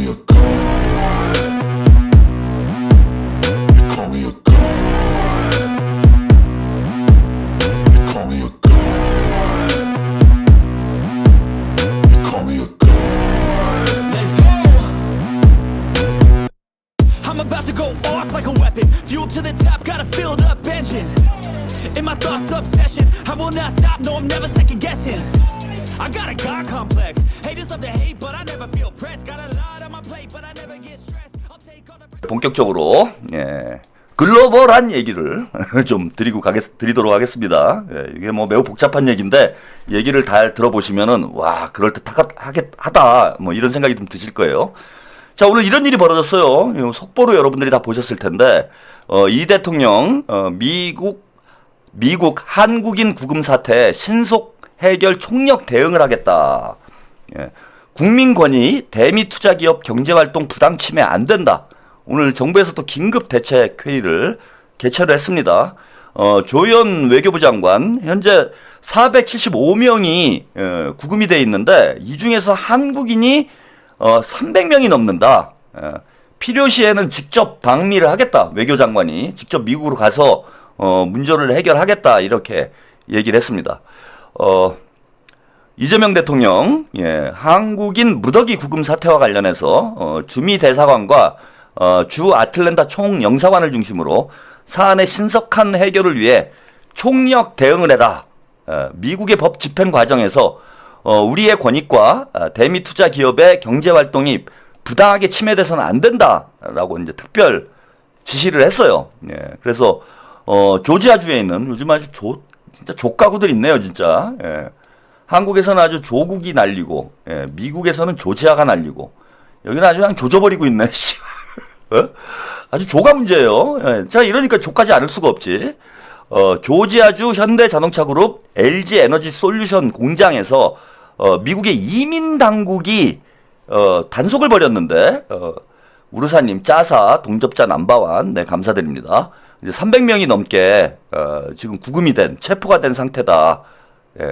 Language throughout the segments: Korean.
me a god. You call me a god. You call me a god. You call me a god. Let's go. I'm about to go off like a weapon. Fuel to the top, got a filled up engine. In my thoughts, obsession. I will not stop, no, I'm never second guessing. I got a God complex. Haters love to hate, but I never feel pressed. Got a lot on my plate, but I never get stressed. I'll take all the... 본격적으로 글로벌한 얘기를 좀 드리도록 하겠습니다. 이게 뭐 매우 복잡한 얘기인데 얘기를 잘 들어보시면은 와 그럴듯하다 뭐 이런 생각이 좀 드실 거예요. 자, 오늘 이런 일이 벌어졌어요. 속보로 여러분들이 다 보셨을 텐데 이 대통령 미국 한국인 구금 사태 신속 해결 총력 대응을 하겠다. 국민권익 대미 투자기업 경제활동 부당 침해 안 된다. 오늘 정부에서 또 긴급 대책 회의를 개최를 했습니다. 조현 외교부 장관 현재 475명이 구금이 돼 있는데 이 중에서 한국인이 300명이 넘는다. 필요시에는 직접 방미를 하겠다. 외교장관이 직접 미국으로 가서 문제를 해결하겠다 이렇게 얘기를 했습니다. 이재명 대통령 한국인 무더기 구금 사태와 관련해서 주미 대사관과 주 아틀랜타 총영사관을 중심으로 사안의 신속한 해결을 위해 총력 대응을 해라. 미국의 법 집행 과정에서 우리의 권익과 대미 투자 기업의 경제 활동이 부당하게 침해돼서는 안 된다라고 이제 특별 지시를 했어요. 그래서 조지아주에 있는 요즘 아주 진짜 족가구들 있네요, 진짜. 한국에서는 아주 조국이 날리고, 미국에서는 조지아가 날리고, 여기는 아주 그냥 조져버리고 있네. 아주 조가 문제예요. 자, 이러니까 조까지 않을 수가 없지. 조지아주 현대자동차그룹 LG에너지솔루션 공장에서 미국의 이민 당국이 단속을 벌였는데 우르사님 짜사 동접자 넘버원 감사드립니다. 이제 300명이 넘게 지금 구금이 된 체포가 된 상태다.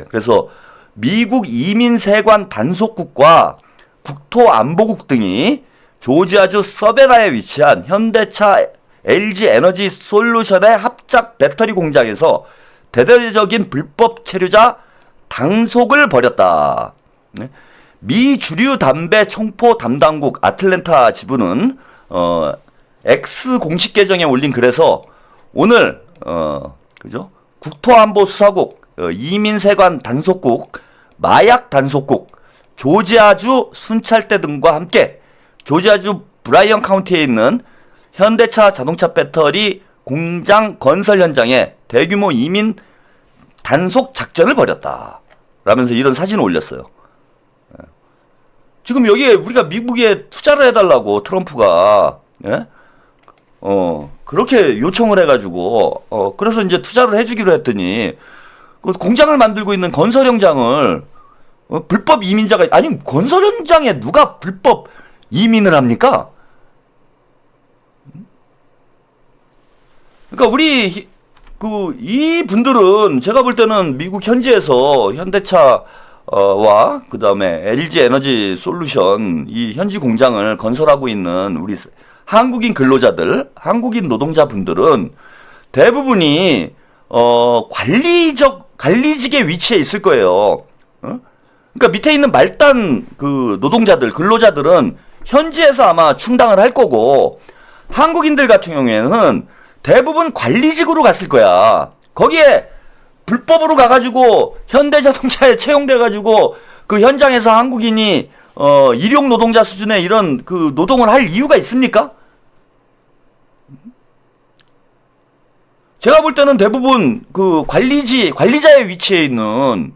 그래서 미국 이민세관 단속국과 국토안보국 등이 조지아주 서베나에 위치한 현대차 LG에너지솔루션의 합작 배터리 공장에서 대대적인 불법 체류자 단속을 벌였다. 미 주류 담배 총포 담당국 아틀랜타 지부는 X 공식 계정에 올린 글에서 오늘 그죠? 국토안보수사국, 이민세관 단속국, 마약 단속국, 조지아주 순찰대 등과 함께 조지아주 브라이언 카운티에 있는 현대차 자동차 배터리 공장 건설 현장에 대규모 이민 단속 작전을 벌였다. 라면서 이런 사진을 올렸어요. 지금 여기에 우리가 미국에 투자를 해달라고 트럼프가 그렇게 요청을 해가지고 그래서 이제 투자를 해주기로 했더니 그 공장을 만들고 있는 건설 현장을 불법 이민자가 아니 건설 현장에 누가 불법 이민을 합니까? 그러니까 우리 이 분들은 제가 볼 때는 미국 현지에서 현대차 와 그다음에 LG 에너지 솔루션 이 현지 공장을 건설하고 있는 우리 한국인 근로자들, 한국인 노동자분들은 대부분이 관리직의 위치에 있을 거예요. 그러니까 밑에 있는 말단 그 노동자들, 근로자들은 현지에서 아마 충당을 할 거고 한국인들 같은 경우에는 대부분 관리직으로 갔을 거야. 거기에 불법으로 가가지고 현대자동차에 채용돼가지고 그 현장에서 한국인이 일용 노동자 수준의 이런 그 노동을 할 이유가 있습니까? 제가 볼 때는 대부분 그 관리자의 위치에 있는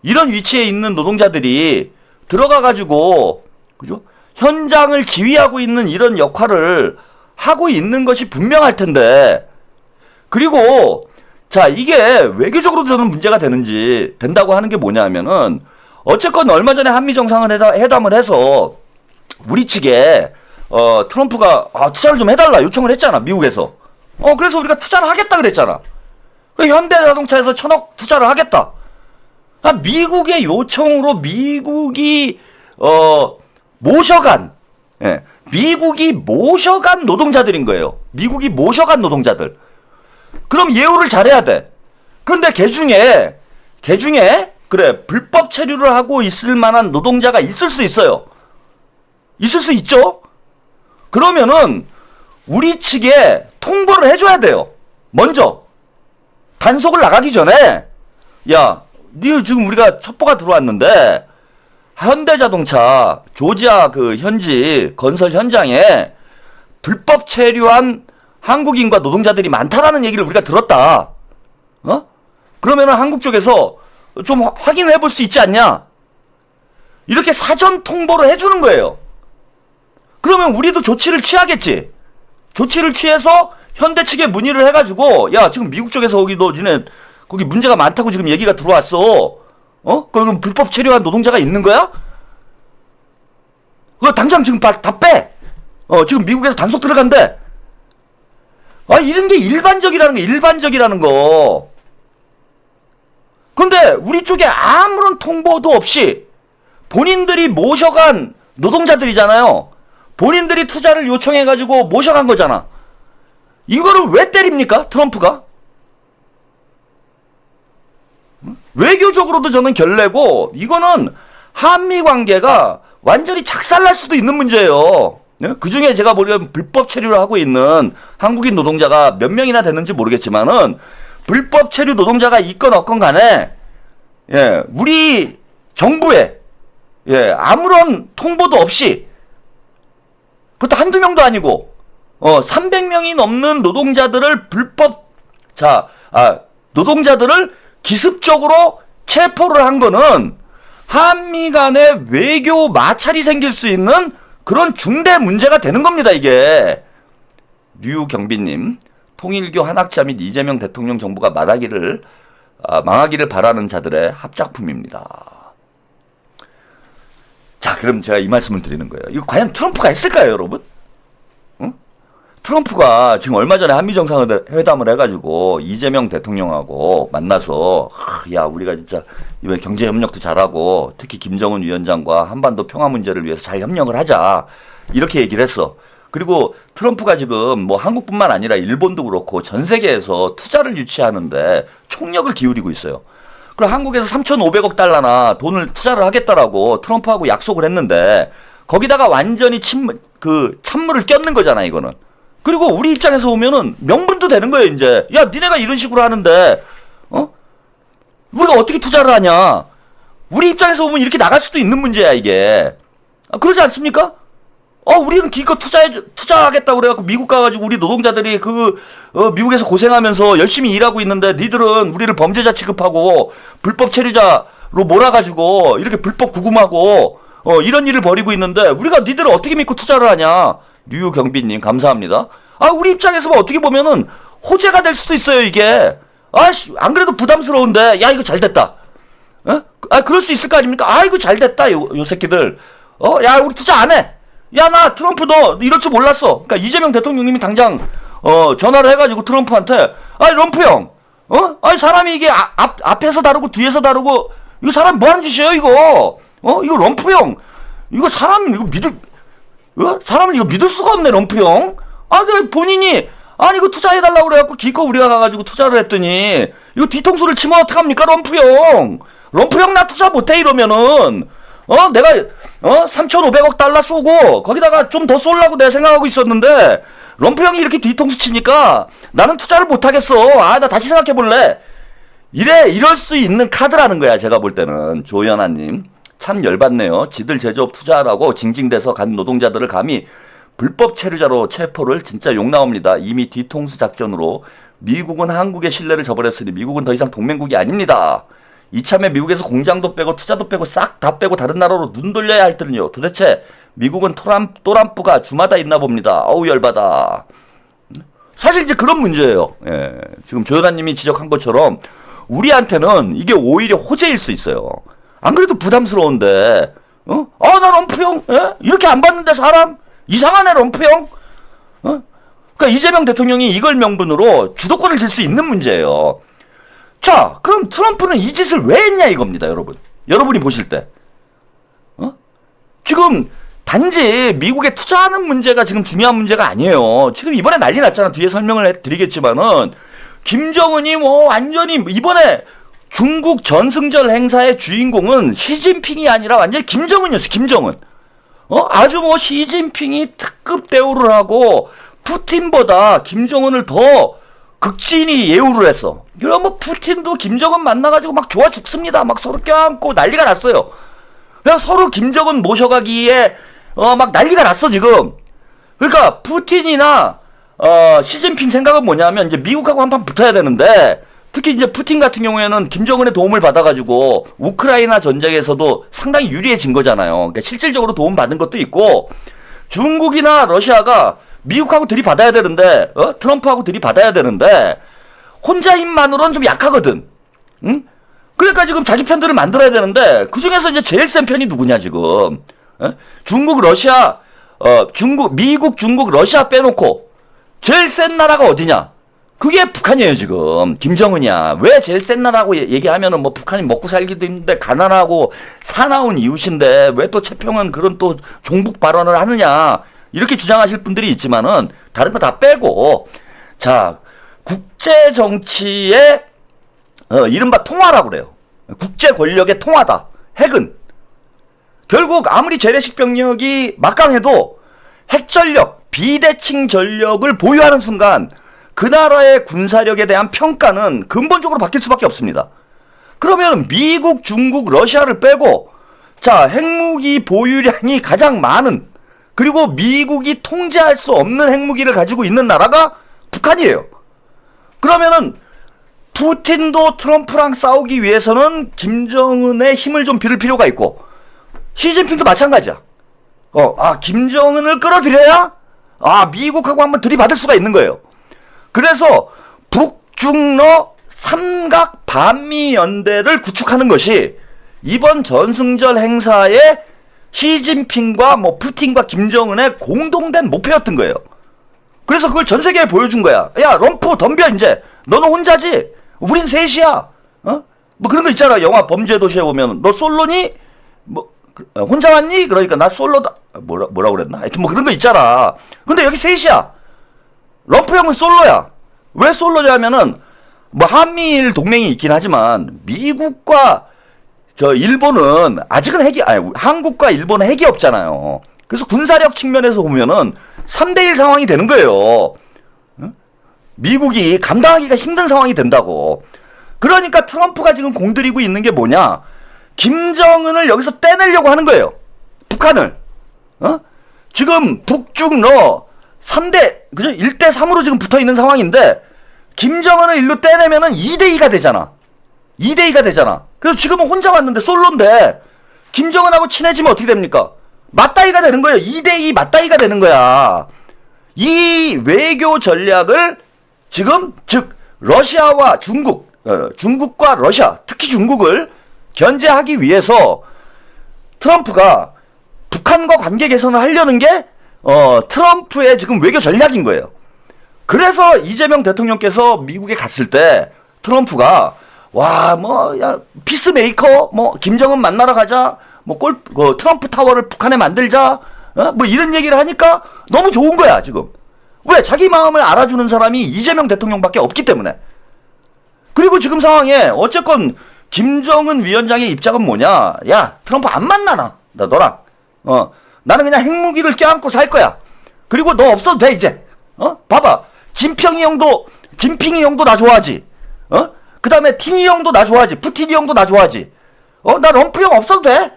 이런 위치에 있는 노동자들이 들어가가지고 그죠? 현장을 지휘하고 있는 이런 역할을 하고 있는 것이 분명할 텐데 그리고 자 이게 외교적으로 저는 문제가 된다고 하는 게 뭐냐면은 어쨌건 얼마 전에 한미 정상회담을 해서 우리 측에 트럼프가 투자를 좀 해달라 요청을 했잖아 미국에서. 그래서 우리가 투자를 하겠다 그랬잖아. 현대자동차에서 1,000억 투자를 하겠다. 미국의 요청으로 미국이 모셔간, 예, 미국이 모셔간 노동자들인 거예요. 미국이 모셔간 노동자들. 그럼 예우를 잘해야 돼. 그런데 걔 중에 그래 불법 체류를 하고 있을 만한 노동자가 있을 수 있어요. 있을 수 있죠. 그러면은 우리 측에 통보를 해줘야 돼요. 먼저 단속을 나가기 전에 야, 니 지금 우리가 첩보가 들어왔는데 현대자동차 조지아 그 현지 건설 현장에 불법 체류한 한국인과 노동자들이 많다라는 얘기를 우리가 들었다. 그러면은 한국 쪽에서 좀 확인해 볼 수 있지 않냐? 이렇게 사전 통보를 해주는 거예요. 그러면 우리도 조치를 취하겠지. 조치를 취해서 현대 측에 문의를 해가지고 야, 지금 미국 쪽에서 거기 너 니네 거기 문제가 많다고 지금 얘기가 들어왔어. 그럼 불법 체류한 노동자가 있는 거야? 그거 당장 지금 다 빼. 지금 미국에서 단속 들어간대. 이런 게 일반적이라는 거. 근데 우리 쪽에 아무런 통보도 없이 본인들이 모셔간 노동자들이잖아요. 본인들이 투자를 요청해가지고 모셔간 거잖아. 이거를 왜 때립니까? 트럼프가? 외교적으로도 저는 결례고 이거는 한미 관계가 완전히 작살날 수도 있는 문제예요. 그 중에 제가 보기엔 불법 체류를 하고 있는 한국인 노동자가 몇 명이나 되는지 모르겠지만은 불법 체류 노동자가 있건 없건 간에 우리 정부에 아무런 통보도 없이 그것도 한두 명도 아니고 300명이 넘는 노동자들을 노동자들을 기습적으로 체포를 한 거는 한미 간의 외교 마찰이 생길 수 있는 그런 중대 문제가 되는 겁니다, 이게. 류경빈님, 통일교 한학자 및 이재명 대통령 정부가 망하기를 바라는 자들의 합작품입니다. 자, 그럼 제가 이 말씀을 드리는 거예요. 이거 과연 트럼프가 했을까요, 여러분? 트럼프가 지금 얼마 전에 한미 정상회담을 해가지고 이재명 대통령하고 만나서 야, 우리가 진짜 이번에 경제 협력도 잘하고 특히 김정은 위원장과 한반도 평화 문제를 위해서 잘 협력을 하자 이렇게 얘기를 했어. 그리고 트럼프가 지금 뭐 한국뿐만 아니라 일본도 그렇고 전 세계에서 투자를 유치하는데 총력을 기울이고 있어요. 그리고 한국에서 3,500억 달러나 돈을 투자를 하겠다라고 트럼프하고 약속을 했는데 거기다가 완전히 찬물을 꼈는 거잖아, 이거는. 그리고 우리 입장에서 보면은 명분도 되는 거예요, 이제. 야, 니네가 이런 식으로 하는데, 우리가 어떻게 투자를 하냐? 우리 입장에서 보면 이렇게 나갈 수도 있는 문제야, 이게. 그러지 않습니까? 우리는 기껏 투자하겠다고 그래갖고 미국 가가지고 우리 노동자들이 미국에서 고생하면서 열심히 일하고 있는데 니들은 우리를 범죄자 취급하고 불법 체류자로 몰아가지고 이렇게 불법 구금하고 이런 일을 벌이고 있는데 우리가 니들을 어떻게 믿고 투자를 하냐? 류경빈님 감사합니다. 우리 입장에서 어떻게 보면은 호재가 될 수도 있어요, 이게. 안 그래도 부담스러운데 야, 이거 잘 됐다. 그럴 수 있을 거 아닙니까? 이거 잘 됐다, 요 새끼들. 야, 우리 투자 안 해. 야, 나 트럼프 너 이럴 줄 몰랐어. 그러니까 이재명 대통령님이 당장 전화를 해가지고 트럼프한테 럼프 형, 사람이 이게 앞에서 다루고 뒤에서 다루고 이거 사람 뭐 하는 짓이에요, 이거? 이거 럼프 형, 이거 사람을 이거 믿을 수가 없네, 럼프 형. 본인이 이거 투자해달라고 그래갖고 기껏 우리가 가가지고 투자를 했더니 이거 뒤통수를 치면 어떡합니까, 럼프 형? 럼프 형 나 투자 못해 이러면은 내가 3,500억 달러 쏘고 거기다가 좀 더 쏠라고 내가 생각하고 있었는데 럼프 형이 이렇게 뒤통수 치니까 나는 투자를 못하겠어. 나 다시 생각해볼래. 이럴 수 있는 카드라는 거야, 제가 볼 때는. 조연아님 참 열받네요. 지들 제조업 투자하라고 징징대서 간 노동자들을 감히 불법 체류자로 체포를 진짜 욕 나옵니다. 이미 뒤통수 작전으로 미국은 한국의 신뢰를 저버렸으니 미국은 더 이상 동맹국이 아닙니다. 이참에 미국에서 공장도 빼고 투자도 빼고 싹 다 빼고 다른 나라로 눈 돌려야 할 때는요. 도대체 미국은 또람프가 주마다 있나 봅니다. 어우, 열받아. 사실 이제 그런 문제예요. 지금 조연아님이 지적한 것처럼 우리한테는 이게 오히려 호재일 수 있어요. 안 그래도 부담스러운데 나 럼프 형 이렇게 안 봤는데 사람 이상하네, 럼프 형. 그러니까 이재명 대통령이 이걸 명분으로 주도권을 질 수 있는 문제예요. 자, 그럼 트럼프는 이 짓을 왜 했냐 이겁니다, 여러분. 여러분이 보실 때. 지금 단지 미국에 투자하는 문제가 지금 중요한 문제가 아니에요. 지금 이번에 난리 났잖아. 뒤에 설명을 해드리겠지만은 김정은이 뭐 완전히 이번에 중국 전승절 행사의 주인공은 시진핑이 아니라 완전히 김정은이었어. 김정은. 아주 뭐 시진핑이 특급 대우를 하고 푸틴보다 김정은을 더 극진히 예우를 했어. 그럼 뭐 푸틴도 김정은 만나가지고 막 좋아 죽습니다. 막 서로 껴안고 난리가 났어요. 그냥 서로 김정은 모셔가기에 막 난리가 났어 지금. 그러니까 푸틴이나 시진핑 생각은 뭐냐면 이제 미국하고 한판 붙어야 되는데 특히 이제 푸틴 같은 경우에는 김정은의 도움을 받아가지고 우크라이나 전쟁에서도 상당히 유리해진 거잖아요. 그러니까 실질적으로 도움 받은 것도 있고 중국이나 러시아가 미국하고 들이받아야 되는데 트럼프하고 들이받아야 되는데 혼자 힘만으로는 좀 약하거든. 응? 그러니까 지금 자기 편들을 만들어야 되는데 그 중에서 이제 제일 센 편이 누구냐 지금. 중국, 러시아, 미국, 중국, 러시아 빼놓고 제일 센 나라가 어디냐? 그게 북한이에요 지금. 김정은이야. 왜 제일 센 나라고 얘기하면은 뭐 북한이 먹고 살기도 힘든데 가난하고 사나운 이웃인데 왜 또 최평은 그런 또 종북 발언을 하느냐 이렇게 주장하실 분들이 있지만은 다른 거 다 빼고 자 국제 정치의 이른바 통화라고 그래요. 국제 권력의 통화다. 핵은 결국 아무리 재래식 병력이 막강해도 핵전력, 비대칭 전력을 보유하는 순간 그 나라의 군사력에 대한 평가는 근본적으로 바뀔 수밖에 없습니다. 그러면 미국, 중국, 러시아를 빼고 자 핵무기 보유량이 가장 많은 그리고 미국이 통제할 수 없는 핵무기를 가지고 있는 나라가 북한이에요. 그러면은 푸틴도 트럼프랑 싸우기 위해서는 김정은의 힘을 좀 빌릴 필요가 있고 시진핑도 마찬가지야. 김정은을 끌어들여야 미국하고 한번 들이받을 수가 있는 거예요. 그래서 북중러 삼각 반미 연대를 구축하는 것이 이번 전승절 행사에 시진핑과 뭐 푸틴과 김정은의 공동된 목표였던 거예요. 그래서 그걸 전 세계에 보여준 거야. 야, 럼프 덤벼 이제. 너는 혼자지. 우린 셋이야. 뭐 그런 거 있잖아. 영화 범죄도시에 보면 너 솔로니? 뭐 혼자 왔니? 그러니까 나 솔로다. 뭐라 그랬나? 하여튼 뭐 그런 거 있잖아. 근데 여기 셋이야. 럼프 형은 솔로야. 왜 솔로냐면은 뭐 한미일 동맹이 있긴 하지만 미국과 일본은 아직은 한국과 일본은 핵이 없잖아요. 그래서 군사력 측면에서 보면은 3대1 상황이 되는 거예요. 미국이 감당하기가 힘든 상황이 된다고. 그러니까 트럼프가 지금 공들이고 있는 게 뭐냐? 김정은을 여기서 떼내려고 하는 거예요. 북한을. 지금 북중러 3대, 그죠? 1대3으로 지금 붙어 있는 상황인데, 김정은을 일로 떼내면은 2대2가 되잖아. 2대2가 되잖아. 그래서 지금은 혼자 왔는데, 솔로인데, 김정은하고 친해지면 어떻게 됩니까? 맞다이가 되는 거예요. 2대2 맞다이가 되는 거야. 이 외교 전략을 지금, 즉, 러시아와 중국, 중국과 러시아, 특히 중국을 견제하기 위해서 트럼프가 북한과 관계 개선을 하려는 게 트럼프의 지금 외교 전략인 거예요. 그래서 이재명 대통령께서 미국에 갔을 때 트럼프가 피스메이커 김정은 만나러 가자 트럼프 타워를 북한에 만들자 뭐 이런 얘기를 하니까 너무 좋은 거야 지금. 왜? 자기 마음을 알아주는 사람이 이재명 대통령밖에 없기 때문에. 그리고 지금 상황에 어쨌건 김정은 위원장의 입장은 뭐냐? 야, 트럼프 안 만나나? 너랑. 나는 그냥 핵무기를 껴안고 살 거야. 그리고 너 없어도 돼, 이제. 봐봐. 진핑이 형도 나 좋아하지. 그 다음에 티니 형도 나 좋아하지. 푸틴이 형도 나 좋아하지. 나 럼프 형 없어도 돼.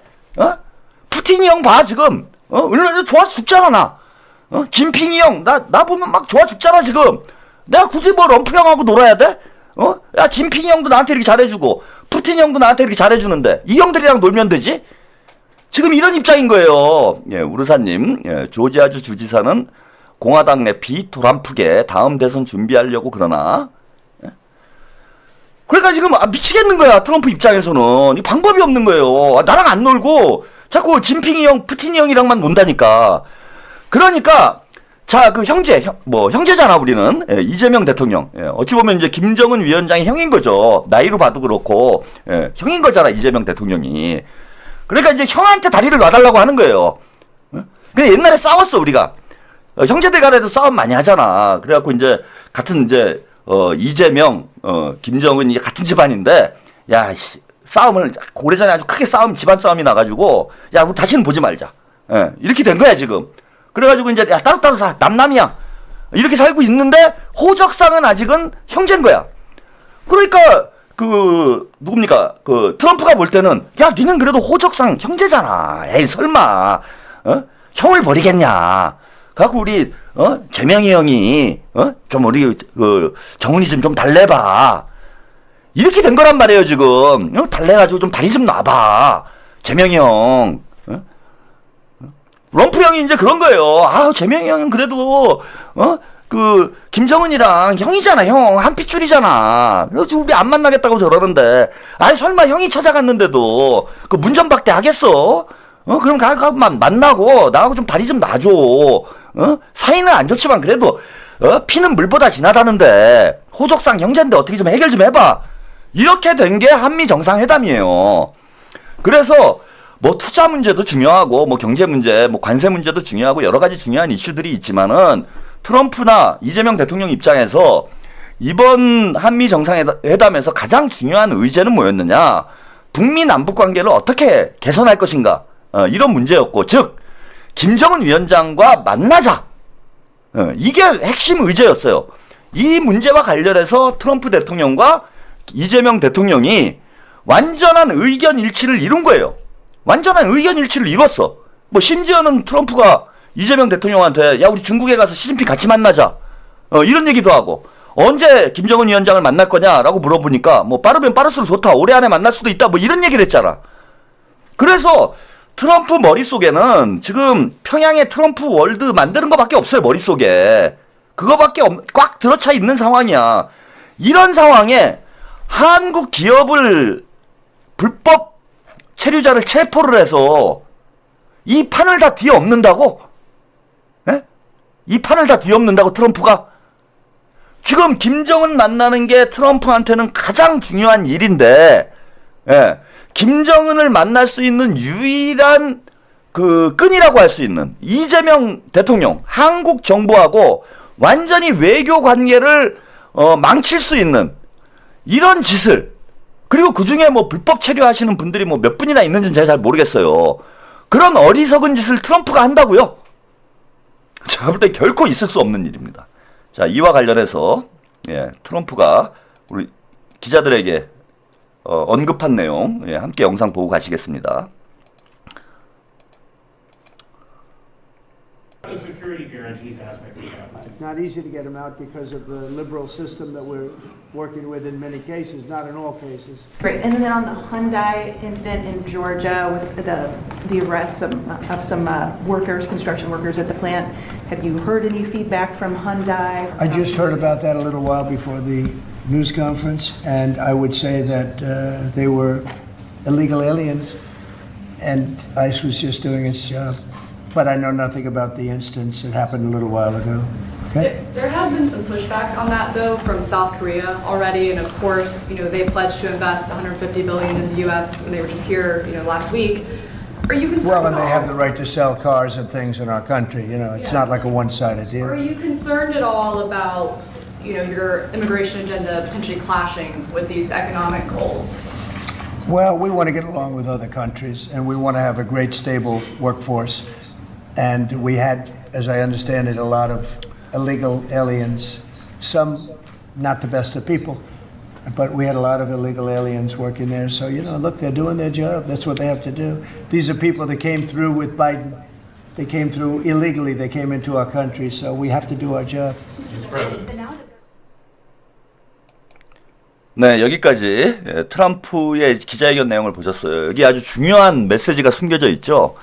푸틴이 형 봐, 지금. 얼마나 좋아서 죽잖아, 나. 진핑이 형, 나 보면 막 좋아 죽잖아, 지금. 내가 굳이 뭐 럼프 형하고 놀아야 돼? 야, 진핑이 형도 나한테 이렇게 잘해주고, 푸틴이 형도 나한테 이렇게 잘해주는데, 이 형들이랑 놀면 되지? 지금 이런 입장인 거예요. 예, 우르사님, 조지아주 주지사는 공화당 내 비토람프게 다음 대선 준비하려고 그러나, 그러니까 지금 미치겠는 거야. 트럼프 입장에서는 이 방법이 없는 거예요. 나랑 안 놀고 자꾸 진핑이 형, 푸틴이 형이랑만 논다니까. 그러니까 자, 그 형제잖아 우리는. 이재명 대통령. 어찌 보면 이제 김정은 위원장의 형인 거죠. 나이로 봐도 그렇고 형인 거잖아 이재명 대통령이. 그러니까 이제 형한테 다리를 놔달라고 하는 거예요. 근데 옛날에 싸웠어, 우리가. 형제들 간에도 싸움 많이 하잖아. 그래갖고 이제 같은 이제 이재명, 김정은이 같은 집안인데, 야, 싸움을 오래전에 아주 크게 집안 싸움이 나가지고, 야, 우리 다시는 보지 말자. 예, 이렇게 된 거야 지금. 그래가지고 이제 야, 따로따로 남남이야. 이렇게 살고 있는데 호적상은 아직은 형제인 거야. 그러니까 누굽니까? 트럼프가 볼 때는 야, 니는 그래도 호적상 형제잖아. 에이, 설마 형을 버리겠냐? 갖고 우리 재명이 형이 좀 우리 정훈이 좀 달래봐. 이렇게 된 거란 말이에요 지금. 달래가지고 좀 다리 좀 놔봐. 재명이 형. 럼프 형이 이제 그런 거예요. 아, 재명이 형은 그래도 김정은이랑 형이잖아, 형. 한 핏줄이잖아. 그래서 우리 안 만나겠다고 저러는데, 아니 설마 형이 찾아갔는데도 그 문전박대 하겠어? 그럼 가서 만나고 나하고 좀 다리 좀 놔줘. 사이는 안 좋지만 그래도 피는 물보다 진하다는데 호적상 형제인데 어떻게 좀 해결 좀 해봐. 이렇게 된 게 한미 정상회담이에요. 그래서 뭐 투자 문제도 중요하고 뭐 경제 문제, 뭐 관세 문제도 중요하고 여러 가지 중요한 이슈들이 있지만은 트럼프나 이재명 대통령 입장에서 이번 한미 정상회담에서 가장 중요한 의제는 뭐였느냐? 북미 남북 관계를 어떻게 개선할 것인가? 이런 문제였고, 즉 김정은 위원장과 만나자. 이게 핵심 의제였어요. 이 문제와 관련해서 트럼프 대통령과 이재명 대통령이 완전한 의견 일치를 이룬 거예요. 완전한 의견 일치를 이뤘어. 뭐 심지어는 트럼프가 이재명 대통령한테 야, 우리 중국에 가서 시진핑 같이 만나자. 이런 얘기도 하고, 언제 김정은 위원장을 만날 거냐라고 물어보니까 뭐 빠르면 빠를수록 좋다. 올해 안에 만날 수도 있다. 뭐 이런 얘기를 했잖아. 그래서 트럼프 머릿속에는 지금 평양에 트럼프 월드 만드는 거밖에 없어요. 머릿속에. 그거밖에 꽉 들어차 있는 상황이야. 이런 상황에 한국 기업을 불법 체류자를 체포를 해서 이 판을 다 뒤엎는다고? 예? 이 판을 다 뒤엎는다고 트럼프가? 지금 김정은 만나는 게 트럼프한테는 가장 중요한 일인데, 예. 김정은을 만날 수 있는 유일한 끈이라고 할 수 있는 이재명 대통령, 한국 정부하고 완전히 외교 관계를 망칠 수 있는 이런 짓을, 그리고 그 중에 뭐 불법 체류하시는 분들이 뭐 몇 분이나 있는지는 제가 잘 모르겠어요. 그런 어리석은 짓을 트럼프가 한다고요? 제가 볼 때 결코 있을 수 없는 일입니다. 자, 이와 관련해서 트럼프가 우리 기자들에게 언급한 내용 함께 영상 보고 가시겠습니다. The security guarantees aspect of that. It's not easy to get them out because of the liberal system that we're working with in many cases, not in all cases. Great. And then on the Hyundai incident in Georgia with the arrest of some workers, construction workers at the plant, have you heard any feedback from Hyundai? I just heard about that a little while before the news conference, and I would say that they were illegal aliens, and ICE was just doing its job. But I know nothing about the instance. It happened a little while ago. Okay? There has been some pushback on that, though, from South Korea already, and of course, they pledged to invest $150 billion in the U.S. and they were just here, last week. Are you concerned? Well, and at they all? have the right to sell cars and things in our country. It's not like a one-sided deal. Are you concerned at all about, your immigration agenda potentially clashing with these economic goals? Well, we want to get along with other countries, and we want to have a great, stable workforce. And we had, as I understand it, a lot of illegal aliens, some not the best of people, but we had a lot of illegal aliens working there. So, look, they're doing their job. That's what they have to do. These are people that came through with Biden. They came through illegally. They came into our country. So we have to do our job. Mr. President. 네, 여기까지 트럼프의 기자회견 내용을 보셨어요. 여기 아주 중요한 메시지가 숨겨져 있죠.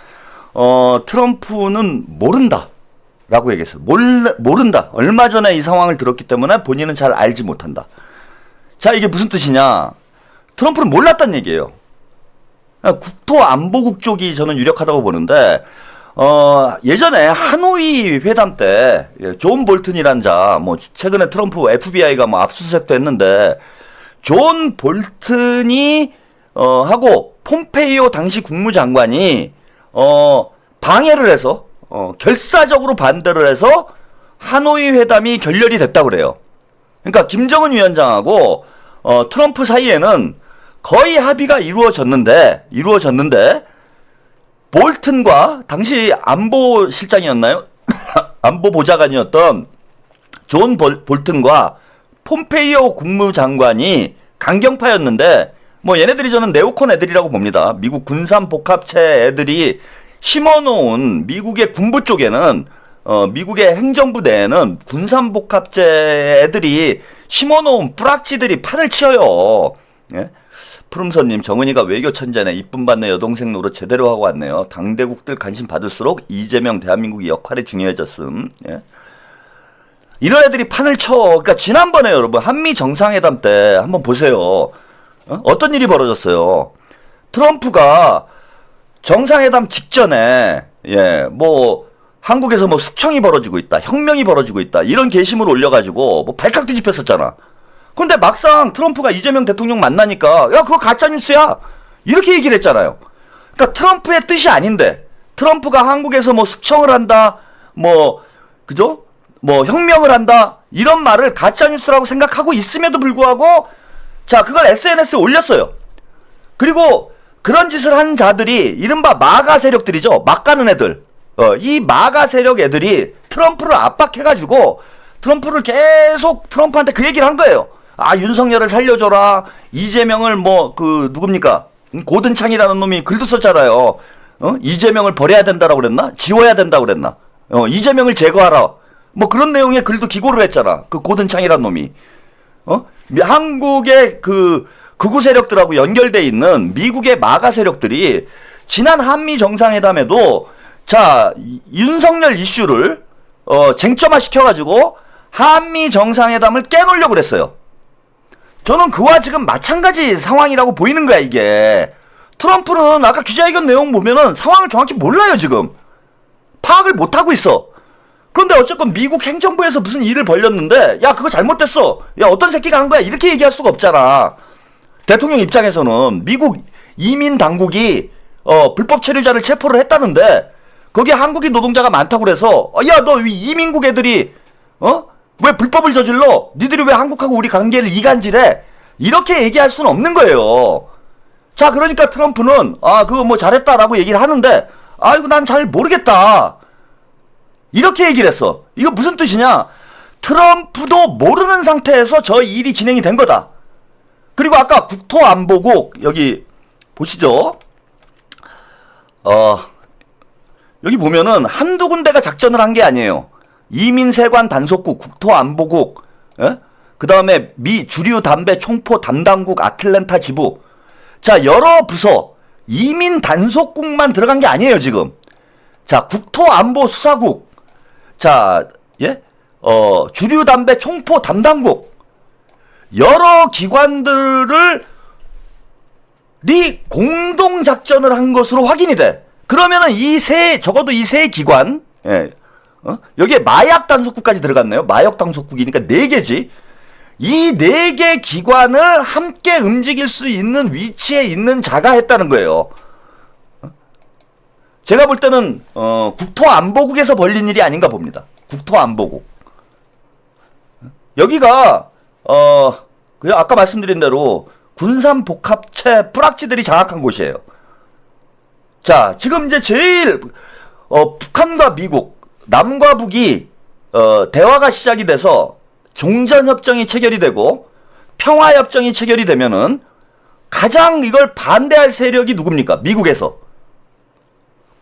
트럼프는 모른다라고 얘기했어요. 모른다. 얼마 전에 이 상황을 들었기 때문에 본인은 잘 알지 못한다. 자, 이게 무슨 뜻이냐? 트럼프는 몰랐단 얘기예요. 국토안보국 쪽이 저는 유력하다고 보는데, 예전에 하노이 회담 때 존 볼튼이란 자, 뭐 최근에 트럼프 FBI가 뭐 압수수색도 했는데, 존 볼튼이 하고 폼페이오 당시 국무장관이 방해를 해서 결사적으로 반대를 해서 하노이 회담이 결렬이 됐다고 그래요. 그러니까 김정은 위원장하고 트럼프 사이에는 거의 합의가 이루어졌는데 볼튼과 당시 안보실장이었나요? 안보보좌관이었던 존 볼튼과 폼페이오 국무장관이 강경파였는데 뭐 얘네들이 저는 네오콘 애들이라고 봅니다. 미국 군산복합체 애들이 심어놓은 미국의 군부 쪽에는 미국의 행정부 내에는 군산복합체 애들이 심어놓은 뿌락지들이 판을 치어요. 예? 푸름선님, 정은이가 외교 천재네. 이쁨 받는 여동생 노릇 제대로 하고 왔네요. 당대국들 관심 받을수록 이재명 대한민국의 역할이 중요해졌음. 예? 이런 애들이 판을 쳐. 그러니까 지난번에 여러분 한미 정상회담 때 한번 보세요. 어떤 일이 벌어졌어요. 트럼프가 정상회담 직전에 뭐 한국에서 뭐 숙청이 벌어지고 있다, 혁명이 벌어지고 있다 이런 게시물 올려가지고 뭐 발칵 뒤집혔었잖아. 근데 막상 트럼프가 이재명 대통령 만나니까 야 그거 가짜뉴스야 이렇게 얘기를 했잖아요. 그러니까 트럼프의 뜻이 아닌데 트럼프가 한국에서 뭐 숙청을 한다, 뭐 그죠? 뭐 혁명을 한다 이런 말을 가짜뉴스라고 생각하고 있음에도 불구하고 자 그걸 SNS에 올렸어요. 그리고 그런 짓을 한 자들이 이른바 마가 세력들이죠. 막 가는 애들. 이 마가 세력 애들이 트럼프를 압박해가지고 트럼프를 계속 트럼프한테 그 얘기를 한 거예요. 아 윤석열을 살려줘라. 이재명을 뭐 그 누굽니까? 고든창이라는 놈이 글도 썼잖아요. 이재명을 버려야 된다라고 그랬나? 지워야 된다고 그랬나? 이재명을 제거하라. 뭐 그런 내용의 글도 기고를 했잖아. 그 고든창이라는 놈이. 한국의 그 극우 세력들하고 연결돼 있는 미국의 마가 세력들이 지난 한미 정상회담에도 자 윤석열 이슈를 쟁점화 시켜가지고 한미 정상회담을 깨놓으려고 그랬어요. 저는 그와 지금 마찬가지 상황이라고 보이는 거야 이게. 트럼프는 아까 기자회견 내용 보면은 상황을 정확히 몰라요 지금. 파악을 못하고 있어. 그런데 어쨌건 미국 행정부에서 무슨 일을 벌였는데 야 그거 잘못됐어. 야 어떤 새끼가 한 거야 이렇게 얘기할 수가 없잖아. 대통령 입장에서는 미국 이민 당국이 불법 체류자를 체포를 했다는데 거기에 한국인 노동자가 많다고 그래서 야 너 이민국 애들이 왜 불법을 저질러? 니들이 왜 한국하고 우리 관계를 이간질해? 이렇게 얘기할 수는 없는 거예요. 자 그러니까 트럼프는 아 그거 뭐 잘했다라고 얘기를 하는데 아이고 난 잘 모르겠다 이렇게 얘기를 했어. 이거 무슨 뜻이냐? 트럼프도 모르는 상태에서 저 일이 진행이 된 거다. 그리고 아까 국토안보국 여기 보시죠. 여기 보면은 한두 군데가 작전을 한 게 아니에요. 이민세관 단속국, 국토안보국, 그 다음에 미 주류 담배 총포 담당국 아틀랜타 지부. 자 여러 부서 이민 단속국만 들어간 게 아니에요 지금. 자 국토안보 수사국, 자 주류 담배 총포 담당국. 여러 기관들을 공동 작전을 한 것으로 확인이 돼. 그러면은 적어도 이 세 기관, 여기에 마약 단속국까지 들어갔네요. 마약 단속국이니까 4개지. 이 4개 기관을 함께 움직일 수 있는 위치에 있는 자가 했다는 거예요. 제가 볼 때는 국토안보국에서 벌린 일이 아닌가 봅니다. 국토안보국. 여기가 아까 말씀드린 대로 군산복합체 뿌락지들이 장악한 곳이에요. 자, 지금 이제 제일 북한과 미국, 남과 북이 대화가 시작이 돼서 종전협정이 체결이 되고 평화협정이 체결이 되면은 가장 이걸 반대할 세력이 누굽니까? 미국에서.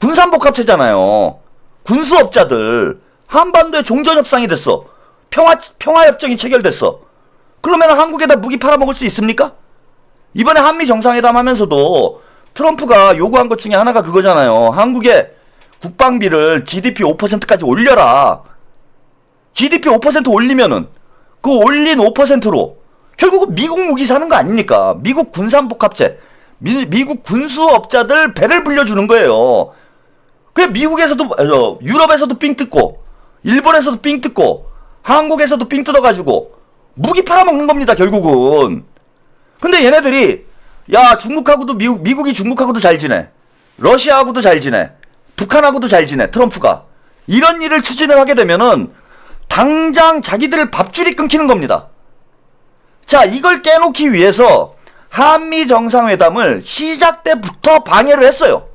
군산복합체잖아요. 군수업자들. 한반도에 종전협상이 됐어. 평화협정이 체결됐어. 그러면 한국에다 무기 팔아먹을 수 있습니까? 이번에 한미 정상회담 하면서도 트럼프가 요구한 것 중에 하나가 그거잖아요. 한국의 국방비를 GDP 5%까지 올려라. GDP 5% 올리면은 그 올린 5%로 결국은 미국 무기 사는 거 아닙니까? 미국 군산복합체, 미국 군수업자들 배를 불려주는 거예요. 그래 미국에서도 유럽에서도 삥 뜯고 일본에서도 삥 뜯고 한국에서도 삥 뜯어가지고 무기 팔아먹는 겁니다 결국은. 근데 얘네들이 야 중국하고도 미국이 중국하고도 잘 지내, 러시아하고도 잘 지내, 북한하고도 잘 지내 트럼프가. 이런 일을 추진을 하게 되면은 당장 자기들 밥줄이 끊기는 겁니다. 자, 이걸 깨놓기 위해서 한미 정상회담을 시작 때부터 방해를 했어요.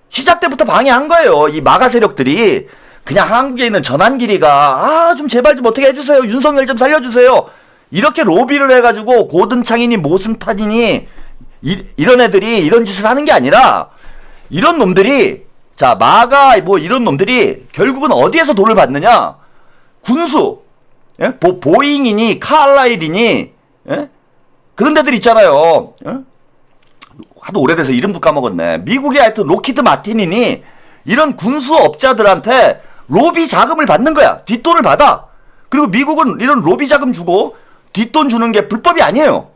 시작 때부터 방해한 거예요. 이 마가 세력들이 그냥 한국에 있는 전환길이가 좀 제발 좀 어떻게 해주세요. 윤석열 좀 살려주세요. 이렇게 로비를 해가지고 고든창이니 모순탄이니 이런 애들이 이런 짓을 하는 게 아니라 이런 놈들이 자 마가 뭐 이런 놈들이 결국은 어디에서 돈을 받느냐? 군수, 예? 보잉이니 카알라일이니 예? 그런 데들 있잖아요. 예? 하도 오래돼서 이름도 까먹었네. 미국의 하여튼 로키드 마틴이니 이런 군수업자들한테 로비 자금을 받는 거야. 뒷돈을 받아. 그리고 미국은 이런 로비 자금 주고 뒷돈 주는 게 불법이 아니에요.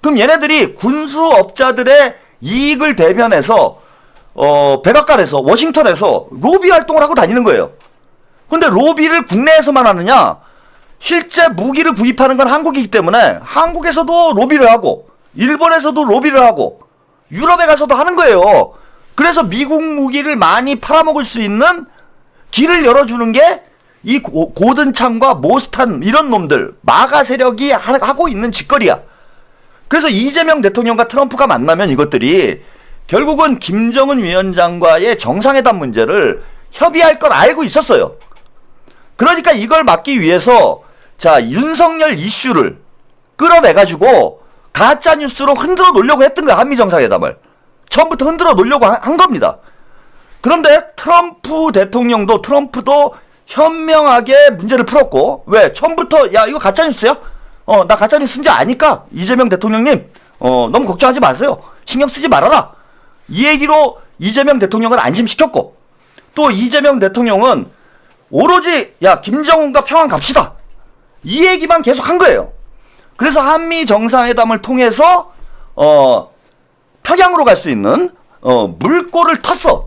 그럼 얘네들이 군수업자들의 이익을 대변해서 백악관에서 워싱턴에서 로비 활동을 하고 다니는 거예요. 근데 로비를 국내에서만 하느냐? 실제 무기를 구입하는 건 한국이기 때문에 한국에서도 로비를 하고 일본에서도 로비를 하고 유럽에 가서도 하는 거예요. 그래서 미국 무기를 많이 팔아먹을 수 있는 길을 열어주는 게 이 고든창과 모스탄 이런 놈들 마가 세력이 하고 있는 짓거리야. 그래서 이재명 대통령과 트럼프가 만나면 이것들이 결국은 김정은 위원장과의 정상회담 문제를 협의할 걸 알고 있었어요. 그러니까 이걸 막기 위해서 자 윤석열 이슈를 끌어내가지고 가짜뉴스로 흔들어 놓으려고 했던 거야. 한미 정상회담을 처음부터 흔들어 놓으려고 한 겁니다. 그런데 트럼프도 현명하게 문제를 풀었고 왜? 처음부터 야 이거 가짜뉴스야? 나 가짜뉴스인지 아니까 이재명 대통령님 너무 걱정하지 마세요. 신경 쓰지 말아라. 이 얘기로 이재명 대통령을 안심시켰고 또 이재명 대통령은 오로지 야 김정은과 평양 갑시다. 이 얘기만 계속 한 거예요. 그래서 한미 정상회담을 통해서 평양으로 갈 수 있는 물꼬를 텄어.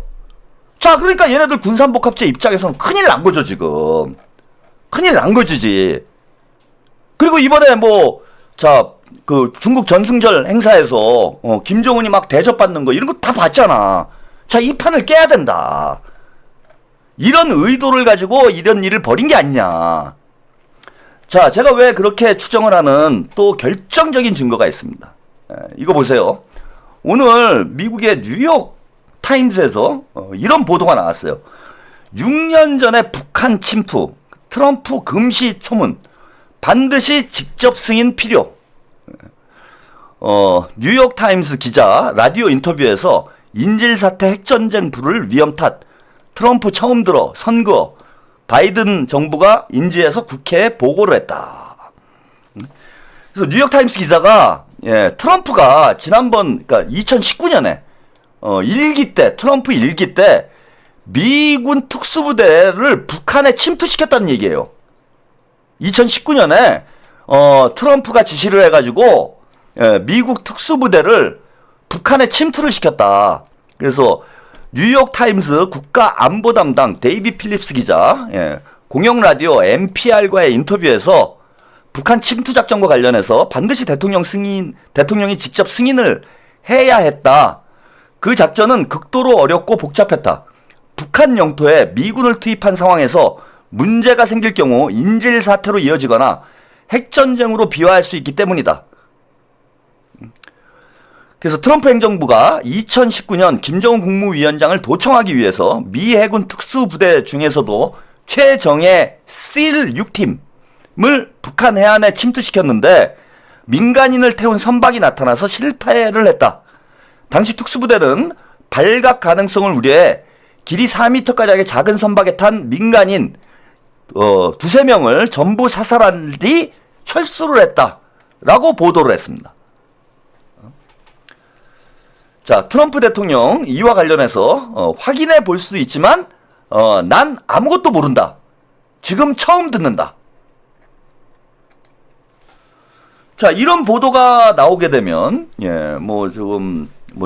자, 그러니까 얘네들 군산복합체 입장에서는 큰일 난 거죠, 지금. 큰일 난 거지. 그리고 이번에 그 중국 전승절 행사에서 김정은이 막 대접받는 거 이런 거 다 봤잖아. 자, 이 판을 깨야 된다. 이런 의도를 가지고 이런 일을 벌인 게 아니냐. 자, 제가 왜 그렇게 추정을 하는 또 결정적인 증거가 있습니다. 이거 보세요. 오늘 미국의 뉴욕 타임즈에서 이런 보도가 나왔어요. 6년 전에 북한 침투, 트럼프 금시 초문, 반드시 직접 승인 필요. 뉴욕 타임스 기자 라디오 인터뷰에서 인질사태 핵전쟁 불을 위험 탓, 트럼프 처음 들어 선거, 바이든 정부가 인지해서 국회에 보고를 했다. 그래서 뉴욕 타임스 기자가 트럼프가 지난번 그러니까 2019년에 트럼프 일기 때 미군 특수부대를 북한에 침투시켰다는 얘기예요. 2019년에 트럼프가 지시를 해가지고 미국 특수부대를 북한에 침투를 시켰다. 그래서 뉴욕 타임스 국가안보 담당 데이비 필립스 기자 공영 라디오 NPR과의 인터뷰에서 북한 침투 작전과 관련해서 반드시 대통령이 직접 승인을 해야 했다. 그 작전은 극도로 어렵고 복잡했다. 북한 영토에 미군을 투입한 상황에서 문제가 생길 경우 인질 사태로 이어지거나 핵전쟁으로 비화할 수 있기 때문이다. 그래서 트럼프 행정부가 2019년 김정은 국무위원장을 도청하기 위해서 미 해군 특수부대 중에서도 최정예 실 6팀을 북한 해안에 침투시켰는데 민간인을 태운 선박이 나타나서 실패를 했다. 당시 특수부대는 발각 가능성을 우려해 길이 4m가량의 작은 선박에 탄 민간인 두세 명을 전부 사살한 뒤 철수를 했다라고 보도를 했습니다. 자, 트럼프 대통령 이와 관련해서 확인해 볼 수도 있지만 난 아무것도 모른다. 지금 처음 듣는다. 자, 이런 보도가 나오게 되면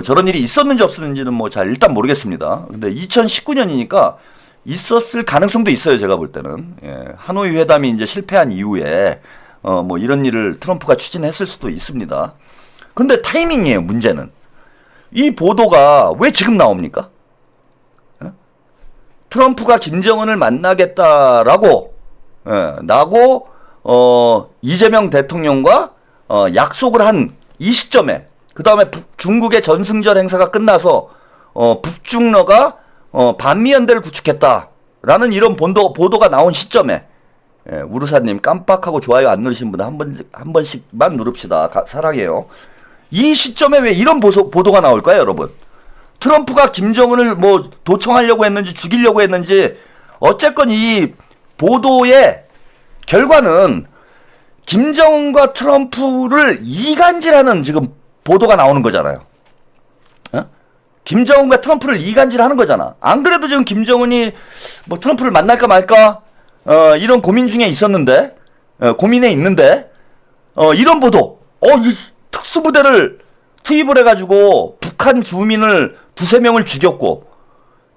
저런 일이 있었는지 없었는지는 잘 일단 모르겠습니다. 근데 2019년이니까 있었을 가능성도 있어요. 제가 볼 때는 하노이 회담이 이제 실패한 이후에 이런 일을 트럼프가 추진했을 수도 있습니다. 근데 타이밍이에요. 문제는 이 보도가 왜 지금 나옵니까? 트럼프가 김정은을 만나겠다라고 이재명 대통령과 약속을 한 이 시점에, 그 다음에 중국의 전승절 행사가 끝나서 북중러가 반미연대를 구축했다라는 이런 보도가 나온 시점에, 우르사님 깜빡하고 좋아요 안 누르신 분은 한 번씩만 누릅시다. 사랑해요. 이 시점에 왜 이런 보도가 나올까요, 여러분? 트럼프가 김정은을 뭐 도청하려고 했는지 죽이려고 했는지, 어쨌건 이 보도의 결과는 김정은과 트럼프를 이간질하는 지금 보도가 나오는 거잖아요. 김정은과 트럼프를 이간질하는 거잖아. 안 그래도 지금 김정은이 뭐 트럼프를 만날까 말까 이런 고민 중에 있었는데, 고민에 있는데, 이런 보도, 이 특수부대를 투입을 해가지고 북한 주민을 2-3명을 죽였고,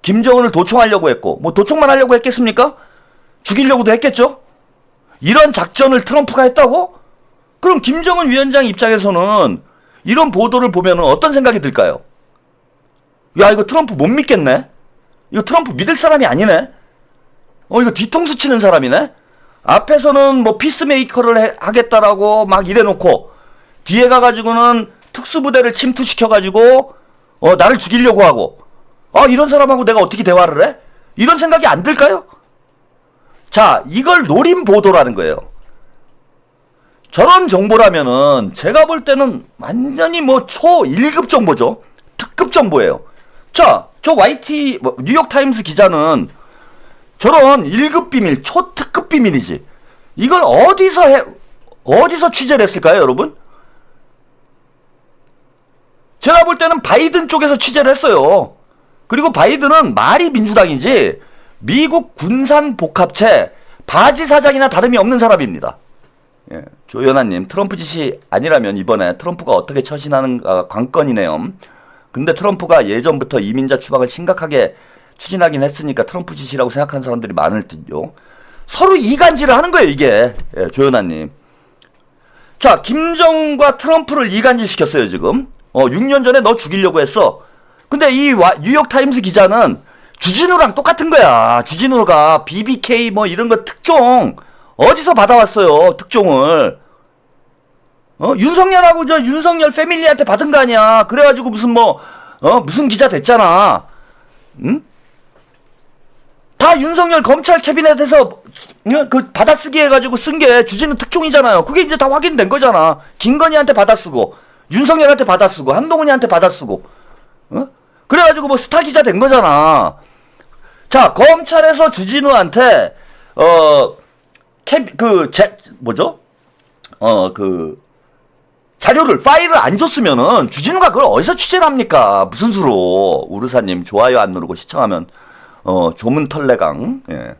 김정은을 도청하려고 했고, 뭐 도청만 하려고 했겠습니까? 죽이려고도 했겠죠? 이런 작전을 트럼프가 했다고? 그럼 김정은 위원장 입장에서는 이런 보도를 보면 어떤 생각이 들까요? 야, 이거 트럼프 못 믿겠네? 이거 트럼프 믿을 사람이 아니네? 이거 뒤통수 치는 사람이네? 앞에서는 뭐 피스메이커를 하겠다라고 막 이래놓고, 뒤에 가가지고는 특수부대를 침투시켜가지고, 나를 죽이려고 하고, 이런 사람하고 내가 어떻게 대화를 해? 이런 생각이 안 들까요? 자, 이걸 노린 보도라는 거예요. 저런 정보라면은 제가 볼 때는 완전히 뭐 초 1급 정보죠. 특급 정보예요. 자, 저 YT 뉴욕타임스 기자는 저런 1급 비밀, 초특급 비밀이지. 이걸 어디서 취재를 했을까요, 여러분? 제가 볼 때는 바이든 쪽에서 취재를 했어요. 그리고 바이든은 말이 민주당이지 미국 군산복합체 바지 사장이나 다름이 없는 사람입니다. 조연아님, 트럼프 짓이 아니라면 이번에 트럼프가 어떻게 처신하는가 관건이네요. 근데 트럼프가 예전부터 이민자 추방을 심각하게 추진하긴 했으니까 트럼프 짓이라고 생각하는 사람들이 많을 듯요. 서로 이간질을 하는 거예요, 이게. 조연아님. 자, 김정은과 트럼프를 이간질시켰어요, 지금. 6년 전에 너 죽이려고 했어. 근데 이 뉴욕타임스 기자는 주진우랑 똑같은 거야. 주진우가 BBK 뭐 이런 거 특종 어디서 받아왔어요, 특종을. 윤석열하고 윤석열 패밀리한테 받은 거 아니야. 그래가지고 무슨 무슨 기자 됐잖아. 응? 다 윤석열 검찰 캐비넷에서 그 받아쓰기 해가지고 쓴 게 주진우 특종이잖아요. 그게 이제 다 확인된 거잖아. 김건희한테 받아쓰고, 윤석열한테 받아쓰고, 한동훈이한테 받아쓰고, 그래가지고 뭐 스타 기자 된 거잖아. 자, 검찰에서 주진우한테 자료를, 파일을 안 줬으면은 주진우가 그걸 어디서 취재를 합니까? 무슨 수로. 우르사님 좋아요 안 누르고 시청하면 조문털레강. 예.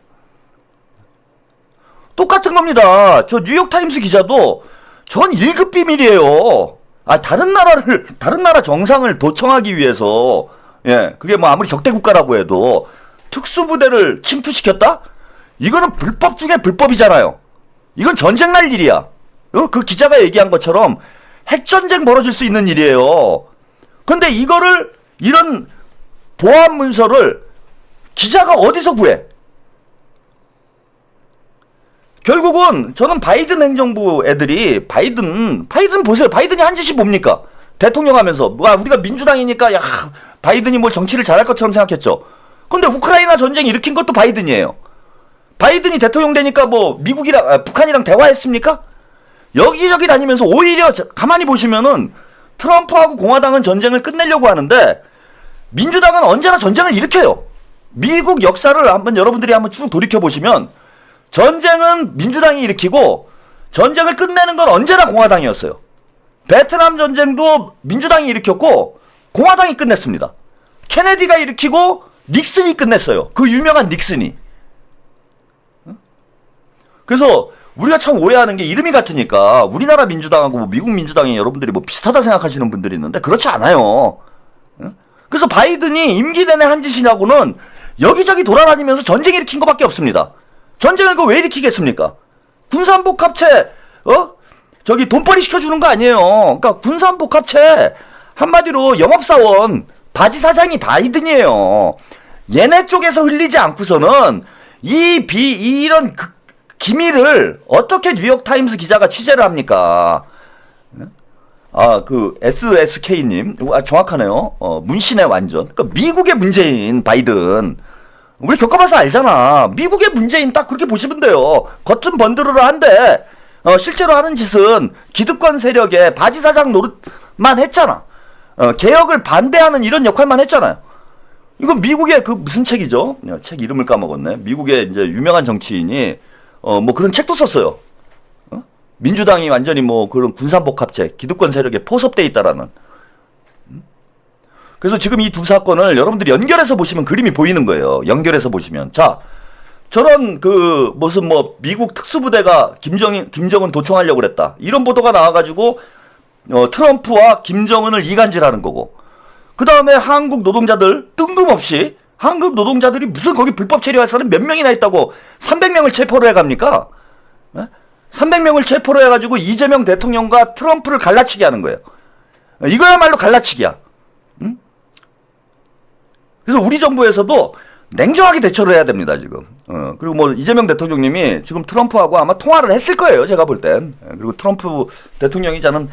똑같은 겁니다. 저 뉴욕타임스 기자도 전 1급 비밀이에요. 다른 나라 정상을 도청하기 위해서, 그게 뭐 아무리 적대 국가라고 해도 특수부대를 침투시켰다? 이거는 불법 중에 불법이잖아요. 이건 전쟁 날 일이야. 그 기자가 얘기한 것처럼 핵전쟁 벌어질 수 있는 일이에요. 근데 이런 보안 문서를 기자가 어디서 구해? 결국은 저는 바이든 행정부 애들이 바이든 보세요. 바이든이 한 짓이 뭡니까? 대통령 하면서 우리가 민주당이니까 바이든이 뭘 정치를 잘할 것처럼 생각했죠. 근데 우크라이나 전쟁 일으킨 것도 바이든이에요. 바이든이 대통령 되니까 뭐 북한이랑 대화했습니까? 여기저기 다니면서 오히려 가만히 보시면은 트럼프하고 공화당은 전쟁을 끝내려고 하는데 민주당은 언제나 전쟁을 일으켜요. 미국 역사를 여러분들이 한번 쭉 돌이켜 보시면 전쟁은 민주당이 일으키고 전쟁을 끝내는 건 언제나 공화당이었어요. 베트남 전쟁도 민주당이 일으켰고 공화당이 끝냈습니다. 케네디가 일으키고 닉슨이 끝냈어요. 그 유명한 닉슨이. 그래서 우리가 참 오해하는 게 이름이 같으니까 우리나라 민주당하고 미국 민주당이 여러분들이 뭐 비슷하다 생각하시는 분들이 있는데 그렇지 않아요. 그래서 바이든이 임기 내내 한 짓이냐고는 여기저기 돌아다니면서 전쟁 일으킨 것밖에 없습니다. 전쟁을 왜 일으키겠습니까? 군산복합체 돈벌이 시켜주는 거 아니에요. 그러니까 군산복합체 한마디로 영업사원 바지 사장이 바이든이에요. 얘네 쪽에서 흘리지 않고서는 이런 기밀을 어떻게 뉴욕타임스 기자가 취재를 합니까? 그 SSK님, 정확하네요. 문신의 완전. 그러니까 미국의 문재인, 바이든. 우리 겪어봐서 알잖아. 미국의 문재인 딱 그렇게 보시면 돼요. 겉은 번드르르한데 실제로 하는 짓은 기득권 세력의 바지사장 노릇만 했잖아. 개혁을 반대하는 이런 역할만 했잖아요. 이건 미국의 그 무슨 책이죠? 책 이름을 까먹었네. 미국의 이제 유명한 정치인이 뭐 그런 책도 썼어요. 민주당이 완전히 뭐 그런 군산복합체, 기득권 세력에 포섭돼 있다라는. 그래서 지금 이 두 사건을 여러분들이 연결해서 보시면 그림이 보이는 거예요. 연결해서 보시면. 자, 저런 그 무슨 뭐 미국 특수부대가 김정은 도청하려고 그랬다. 이런 보도가 나와가지고 트럼프와 김정은을 이간질하는 거고. 그 다음에 한국 노동자들 뜬금없이 한국 노동자들이 무슨 거기 불법 체류할 사람 몇 명이나 있다고 300명을 체포를 해갑니까? 300명을 체포를 해가지고 이재명 대통령과 트럼프를 갈라치기 하는 거예요. 이거야말로 갈라치기야. 응? 그래서 우리 정부에서도 냉정하게 대처를 해야 됩니다, 지금. 그리고 뭐 이재명 대통령님이 지금 트럼프하고 아마 통화를 했을 거예요, 제가 볼 땐. 그리고 트럼프 대통령이 저는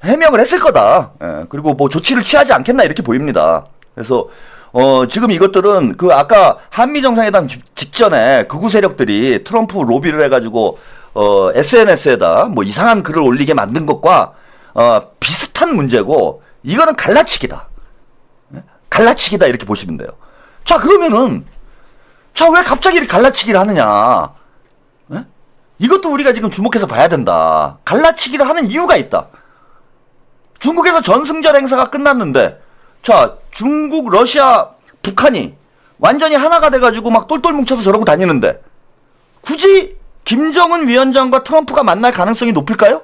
해명을 했을 거다. 그리고 뭐 조치를 취하지 않겠나 이렇게 보입니다. 그래서 지금 이것들은 그 아까 한미 정상회담 직전에 극우 세력들이 트럼프 로비를 해가지고 SNS에다 뭐 이상한 글을 올리게 만든 것과 비슷한 문제고 이거는 갈라치기다. 갈라치기다 이렇게 보시면 돼요. 자, 그러면은 자, 왜 갑자기 이렇게 갈라치기를 하느냐? 이것도 우리가 지금 주목해서 봐야 된다. 갈라치기를 하는 이유가 있다. 중국에서 전승절 행사가 끝났는데 자, 중국, 러시아, 북한이 완전히 하나가 돼가지고 막 똘똘 뭉쳐서 저러고 다니는데 굳이 김정은 위원장과 트럼프가 만날 가능성이 높을까요?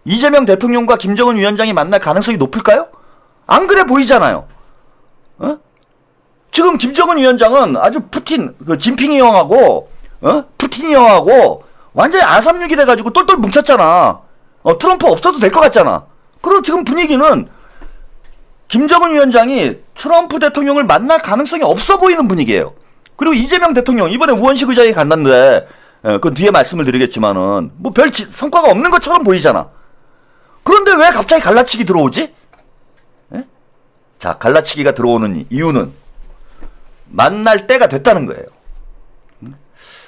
이재명 대통령과 김정은 위원장이 만날 가능성이 높을까요? 안 그래 보이잖아요. 지금 김정은 위원장은 아주 진핑이 형하고 푸틴이 형하고 완전히 R36이 돼가지고 똘똘 뭉쳤잖아. 트럼프 없어도 될 것 같잖아. 그리고 지금 분위기는 김정은 위원장이 트럼프 대통령을 만날 가능성이 없어 보이는 분위기예요. 그리고 이재명 대통령 이번에 우원식 의장이 갔는데 그건 뒤에 말씀을 드리겠지만은 뭐 별 성과가 없는 것처럼 보이잖아. 그런데 왜 갑자기 갈라치기 들어오지? 자, 갈라치기가 들어오는 이유는 만날 때가 됐다는 거예요.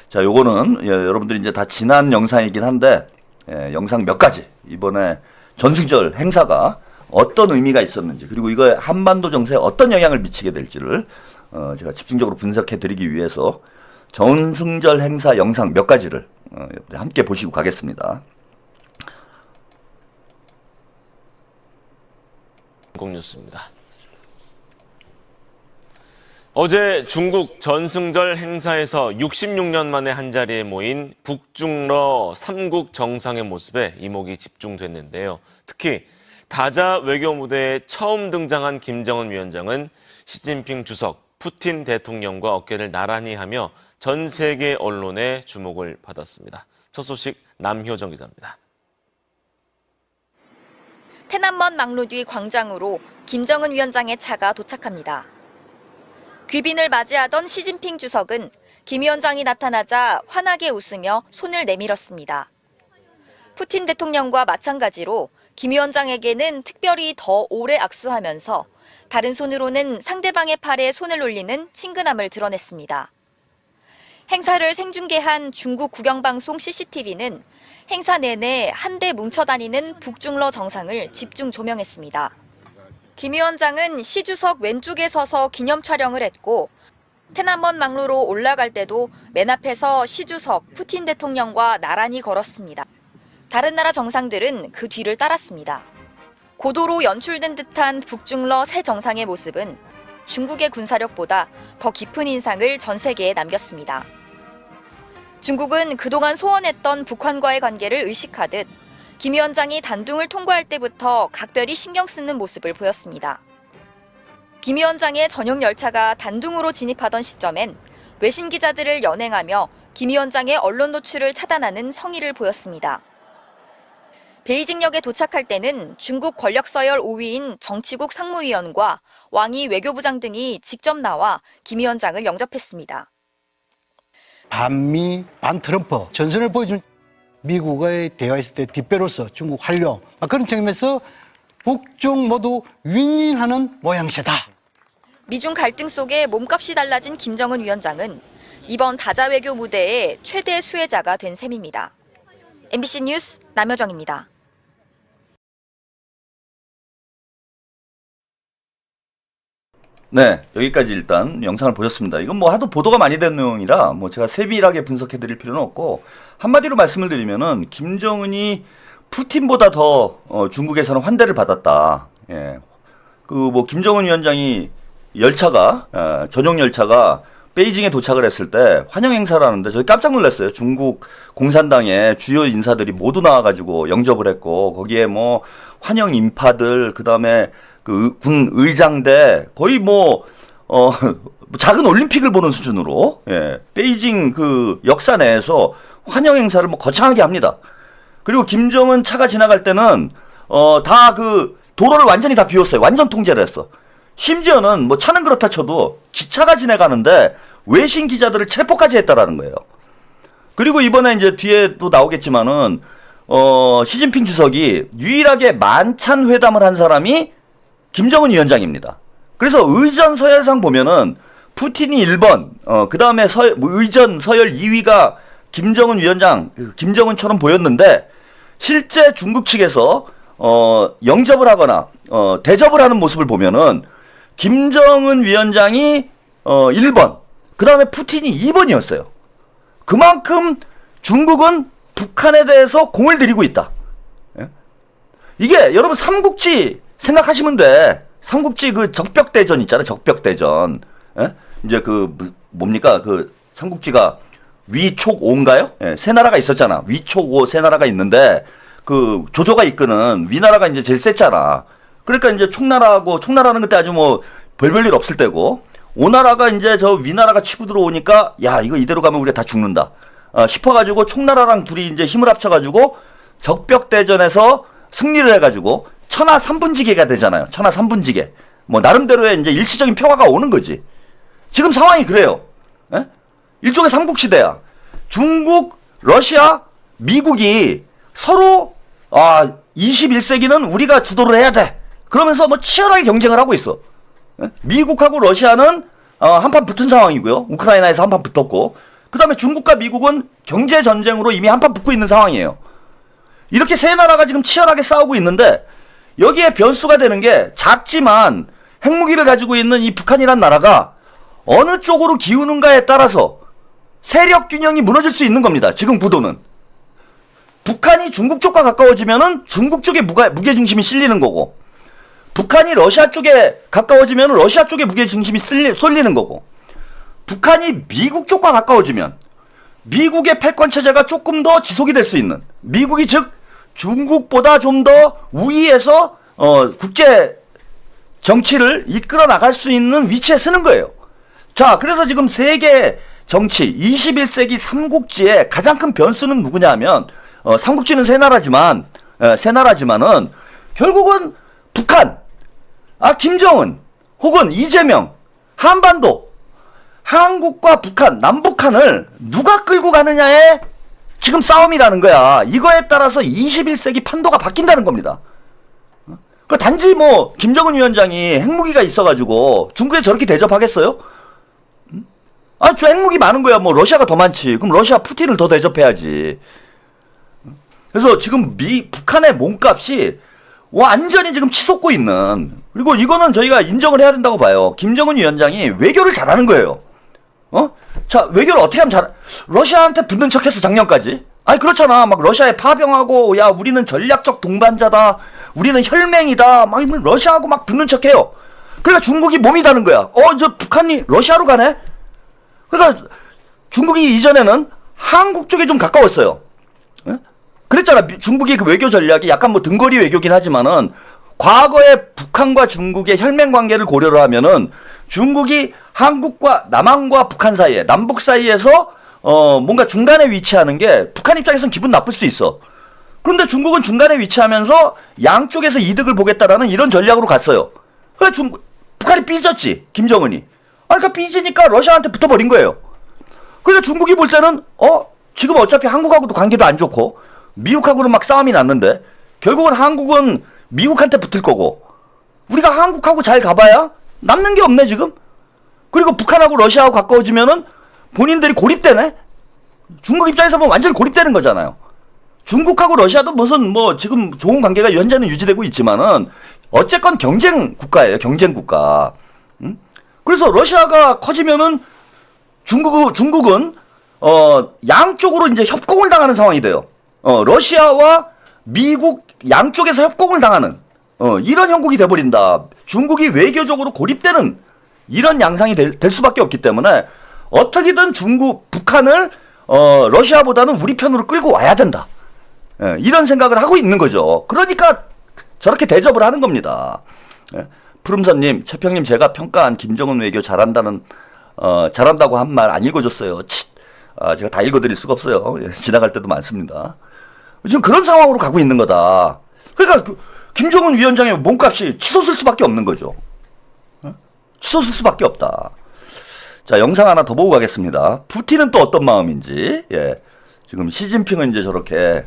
자, 요거는 여러분들이 이제 다 지난 영상이긴 한데 영상 몇 가지 이번에 전승절 행사가 어떤 의미가 있었는지 그리고 이거 한반도 정세에 어떤 영향을 미치게 될지를 제가 집중적으로 분석해 드리기 위해서 전승절 행사 영상 몇 가지를 함께 보시고 가겠습니다. 공뉴스입니다. 어제 중국 전승절 행사에서 66년 만에 한자리에 모인 북중러 3국 정상의 모습에 이목이 집중됐는데요. 특히 다자 외교 무대에 처음 등장한 김정은 위원장은 시진핑 주석, 푸틴 대통령과 어깨를 나란히 하며 전 세계 언론의 주목을 받았습니다. 첫 소식 남효정 기자입니다. 테난먼 막루 뒤 광장으로 김정은 위원장의 차가 도착합니다. 귀빈을 맞이하던 시진핑 주석은 김 위원장이 나타나자 환하게 웃으며 손을 내밀었습니다. 푸틴 대통령과 마찬가지로 김 위원장에게는 특별히 더 오래 악수하면서 다른 손으로는 상대방의 팔에 손을 올리는 친근함을 드러냈습니다. 행사를 생중계한 중국 국영방송 CCTV는 행사 내내 한데 뭉쳐다니는 북중러 정상을 집중 조명했습니다. 김 위원장은 시 주석 왼쪽에 서서 기념 촬영을 했고 테난먼 막루로 올라갈 때도 맨 앞에서 시 주석, 푸틴 대통령과 나란히 걸었습니다. 다른 나라 정상들은 그 뒤를 따랐습니다. 고도로 연출된 듯한 북중러 세 정상의 모습은 중국의 군사력보다 더 깊은 인상을 전 세계에 남겼습니다. 중국은 그동안 소원했던 북한과의 관계를 의식하듯 김 위원장이 단둥을 통과할 때부터 각별히 신경 쓰는 모습을 보였습니다. 김 위원장의 전용 열차가 단둥으로 진입하던 시점엔 외신 기자들을 연행하며 김 위원장의 언론 노출을 차단하는 성의를 보였습니다. 베이징역에 도착할 때는 중국 권력 서열 5위인 정치국 상무위원과 왕이 외교부장 등이 직접 나와 김 위원장을 영접했습니다. 반미, 반트럼프 전선을 보여준 미국의 대화했을 때 뒷배로서 중국 활용 그런 측면에서 북중 모두 윈윈하는 모양새다. 미중 갈등 속에 몸값이 달라진 김정은 위원장은 이번 다자 외교 무대의 최대 수혜자가 된 셈입니다. MBC 뉴스 남여정입니다. 네, 여기까지 일단 영상을 보셨습니다. 이건 뭐 하도 보도가 많이 된 내용이라 뭐 제가 세밀하게 분석해 드릴 필요는 없고, 한마디로 말씀을 드리면은 김정은이 푸틴보다 더 중국에서는 환대를 받았다. 예. 그 뭐 김정은 위원장이 열차가 전용 열차가 베이징에 도착을 했을 때 환영 행사를 하는데 저희 깜짝 놀랐어요. 중국 공산당의 주요 인사들이 모두 나와가지고 영접을 했고, 거기에 뭐 환영 인파들, 그 다음에 그 군 의장대, 거의 뭐 작은 올림픽을 보는 수준으로, 예, 베이징 그 역사 내에서 환영 행사를 뭐 거창하게 합니다. 그리고 김정은 차가 지나갈 때는 다 그 도로를 완전히 다 비웠어요. 완전 통제를 했어. 심지어는 뭐 차는 그렇다 쳐도 기차가 지나가는데 외신 기자들을 체포까지 했다라는 거예요. 그리고 이번에 이제 뒤에 또 나오겠지만은 시진핑 주석이 유일하게 만찬 회담을 한 사람이 김정은 위원장입니다. 그래서 의전 서열상 보면은 푸틴이 1번, 그 다음에 의전 서열 2위가 김정은 위원장, 김정은처럼 보였는데, 실제 중국 측에서 영접을 하거나 대접을 하는 모습을 보면은 김정은 위원장이 1번, 그 다음에 푸틴이 2번이었어요. 그만큼 중국은 북한에 대해서 공을 들이고 있다. 예? 이게 여러분 삼국지 생각하시면 돼. 삼국지 그 적벽대전 있잖아요. 적벽대전. 예? 이제 그 뭡니까? 그 삼국지가 위촉오인가요? 예, 세 나라가 있었잖아. 위촉오 세 나라가 있는데 그 조조가 이끄는 위나라가 이제 제일 셌잖아. 그러니까 이제 총나라는 그때 아주 뭐 별별 일 없을 때고, 오나라가 이제 저 위나라가 치고 들어오니까 야 이거 이대로 가면 우리가 다 죽는다 싶어가지고 총나라랑 둘이 이제 힘을 합쳐가지고 적벽대전에서 승리를 해가지고 천하 삼분지계가 되잖아요. 천하 삼분지계. 뭐 나름대로의 이제 일시적인 평화가 오는 거지. 지금 상황이 그래요. 에? 일종의 삼국시대야. 중국, 러시아, 미국이 서로 21세기는 우리가 주도를 해야 돼. 그러면서 뭐 치열하게 경쟁을 하고 있어. 에? 미국하고 러시아는 한판 붙은 상황이고요. 우크라이나에서 한판 붙었고, 그 다음에 중국과 미국은 경제 전쟁으로 이미 한판 붙고 있는 상황이에요. 이렇게 세 나라가 지금 치열하게 싸우고 있는데, 여기에 변수가 되는 게 작지만 핵무기를 가지고 있는 이 북한이란 나라가 어느 쪽으로 기우는가에 따라서 세력 균형이 무너질 수 있는 겁니다. 지금 구도는. 북한이 중국 쪽과 가까워지면은 중국 쪽에 무게중심이 실리는 거고, 북한이 러시아 쪽에 가까워지면 러시아 쪽에 무게중심이 쏠리는 거고, 북한이 미국 쪽과 가까워지면 미국의 패권체제가 조금 더 지속이 될 수 있는, 미국이 즉 중국보다 좀 더 우위에서 국제 정치를 이끌어 나갈 수 있는 위치에 쓰는 거예요. 자, 그래서 지금 세계 정치 21세기 삼국지의 가장 큰 변수는 누구냐 하면, 삼국지는 세 나라지만은 결국은 북한, 김정은 혹은 이재명, 한반도, 한국과 북한, 남북한을 누가 끌고 가느냐에 지금 싸움이라는 거야. 이거에 따라서 21세기 판도가 바뀐다는 겁니다. 그 단지 뭐 김정은 위원장이 핵무기가 있어가지고 중국에 저렇게 대접하겠어요? 저 핵무기 많은 거야. 뭐 러시아가 더 많지. 그럼 러시아 푸틴을 더 대접해야지. 그래서 지금 북한의 몸값이 완전히 지금 치솟고 있는, 그리고 이거는 저희가 인정을 해야 된다고 봐요. 김정은 위원장이 외교를 잘하는 거예요. 자, 외교를 어떻게 하면 러시아한테 붙는 척했어, 작년까지. 그렇잖아. 막 러시아에 파병하고, 야, 우리는 전략적 동반자다. 우리는 혈맹이다. 막 러시아하고 막 붙는 척해요. 그러니까 중국이 몸이 다는 거야. 저 북한이 러시아로 가네? 그러니까 중국이 이전에는 한국 쪽에 좀 가까웠어요. 예? 그랬잖아. 중국이 그 외교 전략이 약간 뭐 등거리 외교긴 하지만은, 과거에 북한과 중국의 혈맹 관계를 고려를 하면은 중국이 한국과 남한과 북한 사이에, 남북 사이에서 뭔가 중간에 위치하는 게 북한 입장에서는 기분 나쁠 수 있어. 그런데 중국은 중간에 위치하면서 양쪽에서 이득을 보겠다라는 이런 전략으로 갔어요. 그래 북한이 삐졌지, 김정은이. 그러니까 삐지니까 러시아한테 붙어버린 거예요. 그러니까 중국이 볼 때는 지금 어차피 한국하고도 관계도 안 좋고 미국하고는 막 싸움이 났는데 결국은 한국은 미국한테 붙을 거고 우리가 한국하고 잘 가봐야 남는 게 없네 지금. 그리고 북한하고 러시아하고 가까워지면은 본인들이 고립되네. 중국 입장에서 보면 완전히 고립되는 거잖아요. 중국하고 러시아도 무슨 뭐 지금 좋은 관계가 현재는 유지되고 있지만은 어쨌건 경쟁 국가예요. 경쟁 국가. 그래서 러시아가 커지면은 중국은 양쪽으로 이제 협공을 당하는 상황이 돼요. 러시아와 미국 양쪽에서 협공을 당하는 이런 형국이 돼버린다. 중국이 외교적으로 고립되는 이런 양상이 될 수밖에 없기 때문에 어떻게든 북한을 러시아보다는 우리 편으로 끌고 와야 된다. 이런 생각을 하고 있는 거죠. 그러니까 저렇게 대접을 하는 겁니다. 푸름선님, 최평님, 제가 평가한 김정은 외교 잘한다고 한 말 안 읽어줬어요. 제가 다 읽어드릴 수가 없어요. 지나갈 때도 많습니다. 지금 그런 상황으로 가고 있는 거다. 그러니까 김정은 위원장의 몸값이 치솟을 수밖에 없는 거죠. 치솟을 수밖에 없다. 자, 영상 하나 더 보고 가겠습니다. 푸틴은 또 어떤 마음인지. 지금 시진핑은 이제 저렇게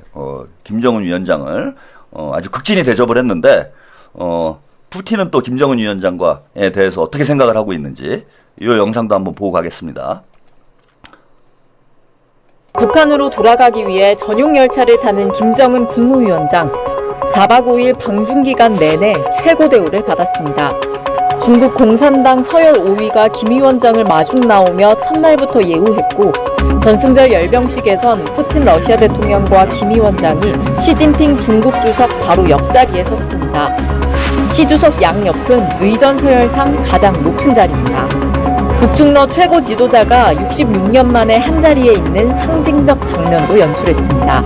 김정은 위원장을 아주 극진히 대접을 했는데 푸틴은 또 김정은 위원장과에 대해서 어떻게 생각을 하고 있는지 이 영상도 한번 보고 가겠습니다. 북한으로 돌아가기 위해 전용 열차를 타는 김정은 국무위원장. 4박 5일 방중 기간 내내 최고 대우를 받았습니다. 중국 공산당 서열 5위가 김 위원장을 마중 나오며 첫날부터 예우했고 전승절 열병식에선 푸틴 러시아 대통령과 김 위원장이 시진핑 중국 주석 바로 옆자리에 섰습니다. 시 주석 양옆은 의전 서열상 가장 높은 자리입니다. 북중러 최고 지도자가 66년 만에 한자리에 있는 상징적 장면도 연출했습니다.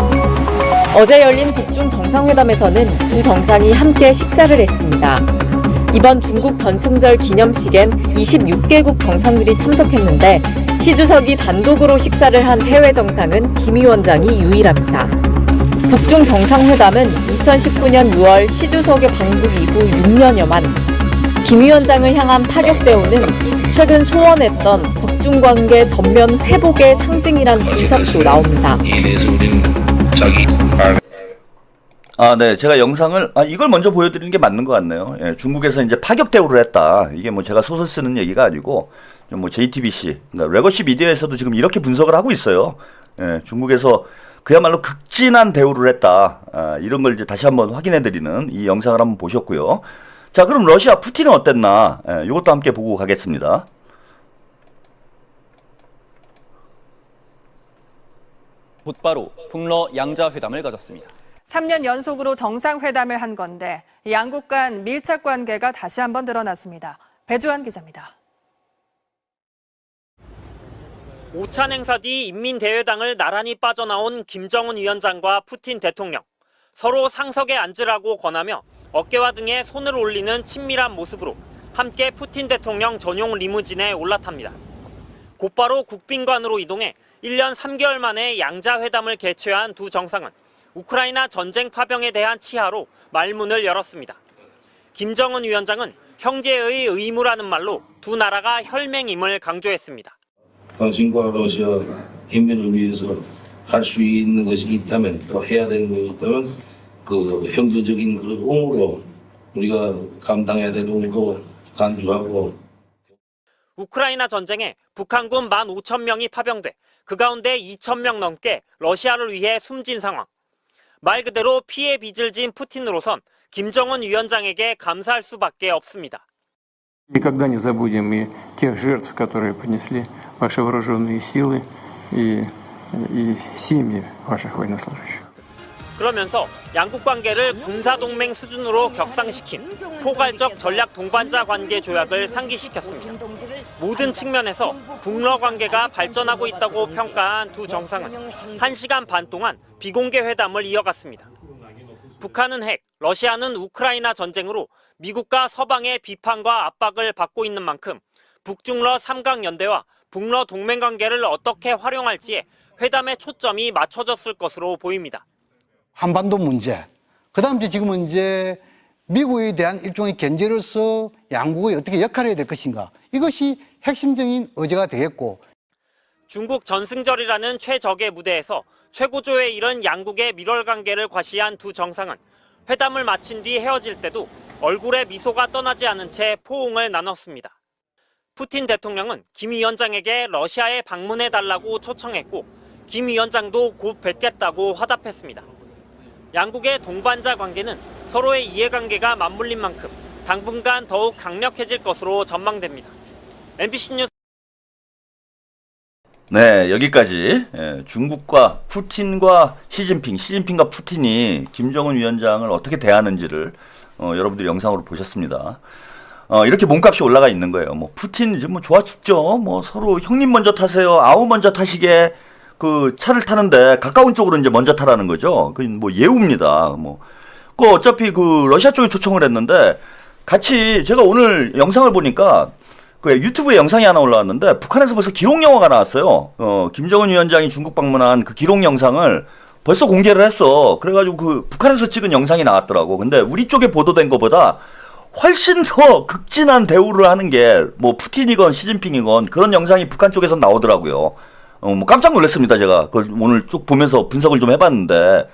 어제 열린 북중 정상회담에서는 두 정상이 함께 식사를 했습니다. 이번 중국 전승절 기념식엔 26개국 정상들이 참석했는데 시 주석이 단독으로 식사를 한 해외 정상은 김 위원장이 유일합니다. 북중 정상회담은 2019년 6월 시 주석의 방북 이후 6년여 만. 김 위원장을 향한 파격 대우는 최근 소원했던 북중 관계 전면 회복의 상징이란 분석도 나옵니다. 네, 제가 영상을 이걸 먼저 보여드리는 게 맞는 것 같네요. 중국에서 이제 파격 대우를 했다. 이게 뭐 제가 소설 쓰는 얘기가 아니고 뭐 JTBC, 그러니까 레거시 미디어에서도 지금 이렇게 분석을 하고 있어요. 중국에서 그야말로 극진한 대우를 했다. 이런 걸 이제 다시 한번 확인해드리는 이 영상을 한번 보셨고요. 자, 그럼 러시아 푸틴은 어땠나? 이것도 함께 보고 가겠습니다. 곧바로 북러 양자회담을 가졌습니다. 3년 연속으로 정상회담을 한 건데 양국 간 밀착 관계가 다시 한번 드러났습니다. 배주환 기자입니다. 오찬 행사 뒤 인민대회당을 나란히 빠져나온 김정은 위원장과 푸틴 대통령. 서로 상석에 앉으라고 권하며 어깨와 등에 손을 올리는 친밀한 모습으로 함께 푸틴 대통령 전용 리무진에 올라탑니다. 곧바로 국빈관으로 이동해 1년 3개월 만에 양자회담을 개최한 두 정상은 우크라이나 전쟁 파병에 대한 치하로 말문을 열었습니다. 김정은 위원장은 형제의 의무라는 말로 두 나라가 혈맹임을 강조했습니다. 당신과 러시아 인민을 위해서 할 수 있는 것이 있다면 또 해야 되는 것이 있다면 그 형제적인 그 의무로 우리가 감당해야 될 의무로 간주하고. 우크라이나 전쟁에 북한군 15,000명이 파병돼 그 가운데 2,000명 넘게 러시아를 위해 숨진 상황. 말 그대로 피해 빚을 진 푸틴으로선 김정은 위원장에게 감사할 수밖에 없습니다. Никогда не забудем и тех жертв, которые понесли ваши вооруженные силы и семьи ваших военнослужащих. 그러면서 양국 관계를 군사동맹 수준으로 격상시킨 포괄적 전략 동반자 관계 조약을 상기시켰습니다. 모든 측면에서 북러 관계가 발전하고 있다고 평가한 두 정상은 1시간 반 동안 비공개 회담을 이어갔습니다. 북한은 핵, 러시아는 우크라이나 전쟁으로 미국과 서방의 비판과 압박을 받고 있는 만큼 북중러 3강 연대와 북러 동맹 관계를 어떻게 활용할지에 회담의 초점이 맞춰졌을 것으로 보입니다. 한반도 문제. 그다음 지금은 이제 미국에 대한 일종의 견제로서 양국이 어떻게 역할을 해야 될 것인가. 이것이 핵심적인 의제가 되겠고, 중국 전승절이라는 최적의 무대에서 최고조에 이른 양국의 밀월 관계를 과시한 두 정상은 회담을 마친 뒤 헤어질 때도 얼굴에 미소가 떠나지 않은 채 포옹을 나눴습니다. 푸틴 대통령은 김 위원장에게 러시아에 방문해달라고 초청했고 김 위원장도 곧 뵙겠다고 화답했습니다. 양국의 동반자 관계는 서로의 이해관계가 맞물린 만큼 당분간 더욱 강력해질 것으로 전망됩니다. MBC 뉴스 네, 여기까지 중국과 푸틴과 시진핑과 푸틴이 김정은 위원장을 어떻게 대하는지를 여러분들이 영상으로 보셨습니다. 이렇게 몸값이 올라가 있는 거예요. 뭐 푸틴 이제 뭐 좋아 죽죠. 뭐 서로 형님 먼저 타세요. 아우 먼저 타시게 그 차를 타는데 가까운 쪽으로 이제 먼저 타라는 거죠. 그 뭐 예우입니다. 뭐 그 어차피 그 러시아 쪽에 초청을 했는데 같이 제가 오늘 영상을 보니까 그 유튜브에 영상이 하나 올라왔는데 북한에서 벌써 기록 영화가 나왔어요. 김정은 위원장이 중국 방문한 그 기록 영상을 벌써 공개를 했어. 그래가지고 그 북한에서 찍은 영상이 나왔더라고. 근데 우리 쪽에 보도된 것보다 훨씬 더 극진한 대우를 하는 게 뭐 푸틴이건 시진핑이건 그런 영상이 북한 쪽에서 나오더라고요. 뭐 깜짝 놀랐습니다. 제가 그걸 오늘 쭉 보면서 분석을 좀 해봤는데,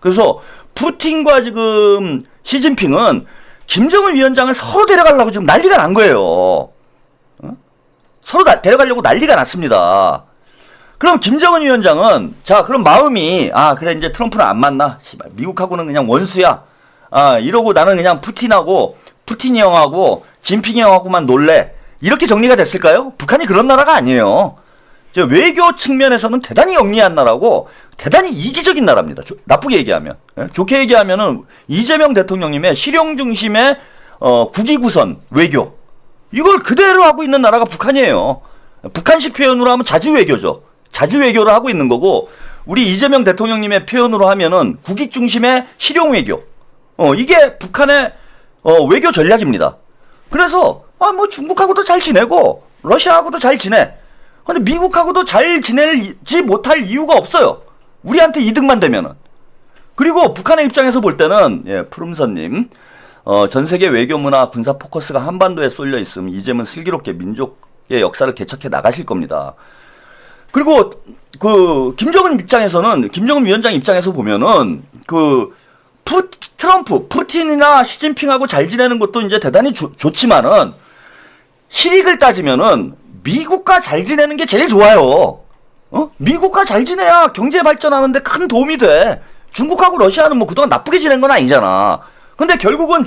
그래서 푸틴과 지금 시진핑은 김정은 위원장을 서로 데려가려고 지금 난리가 난 거예요. 서로 데려가려고 난리가 났습니다. 그럼 김정은 위원장은 자 그럼 마음이 그래 이제 트럼프는 안 만나. 씨발 미국하고는 그냥 원수야. 이러고 나는 그냥 푸틴이 형하고 진핑이 형하고만 놀래. 이렇게 정리가 됐을까요? 북한이 그런 나라가 아니에요. 외교 측면에서는 대단히 영리한 나라고 대단히 이기적인 나라입니다. 나쁘게 얘기하면. 좋게 얘기하면은 이재명 대통령님의 실용 중심의 국위구선 외교, 이걸 그대로 하고 있는 나라가 북한이에요. 북한식 표현으로 하면 자주외교죠. 자주외교를 하고 있는 거고, 우리 이재명 대통령님의 표현으로 하면은 국익 중심의 실용외교. 이게 북한의 외교 전략입니다. 그래서 뭐 중국하고도 잘 지내고 러시아하고도 잘 지내. 근데 미국하고도 잘 지내지 못할 이유가 없어요. 우리한테 이득만 되면은. 그리고 북한의 입장에서 볼 때는 푸름선님, 전 세계 외교 문화 군사 포커스가 한반도에 쏠려 있으면 이제는 슬기롭게 민족의 역사를 개척해 나가실 겁니다. 그리고 그 김정은 위원장 입장에서 보면은 그 푸틴이나 시진핑하고 잘 지내는 것도 이제 대단히 좋지만은 실익을 따지면은 미국과 잘 지내는 게 제일 좋아요. 미국과 잘 지내야 경제 발전하는데 큰 도움이 돼. 중국하고 러시아는 뭐 그동안 나쁘게 지낸 건 아니잖아. 근데 결국은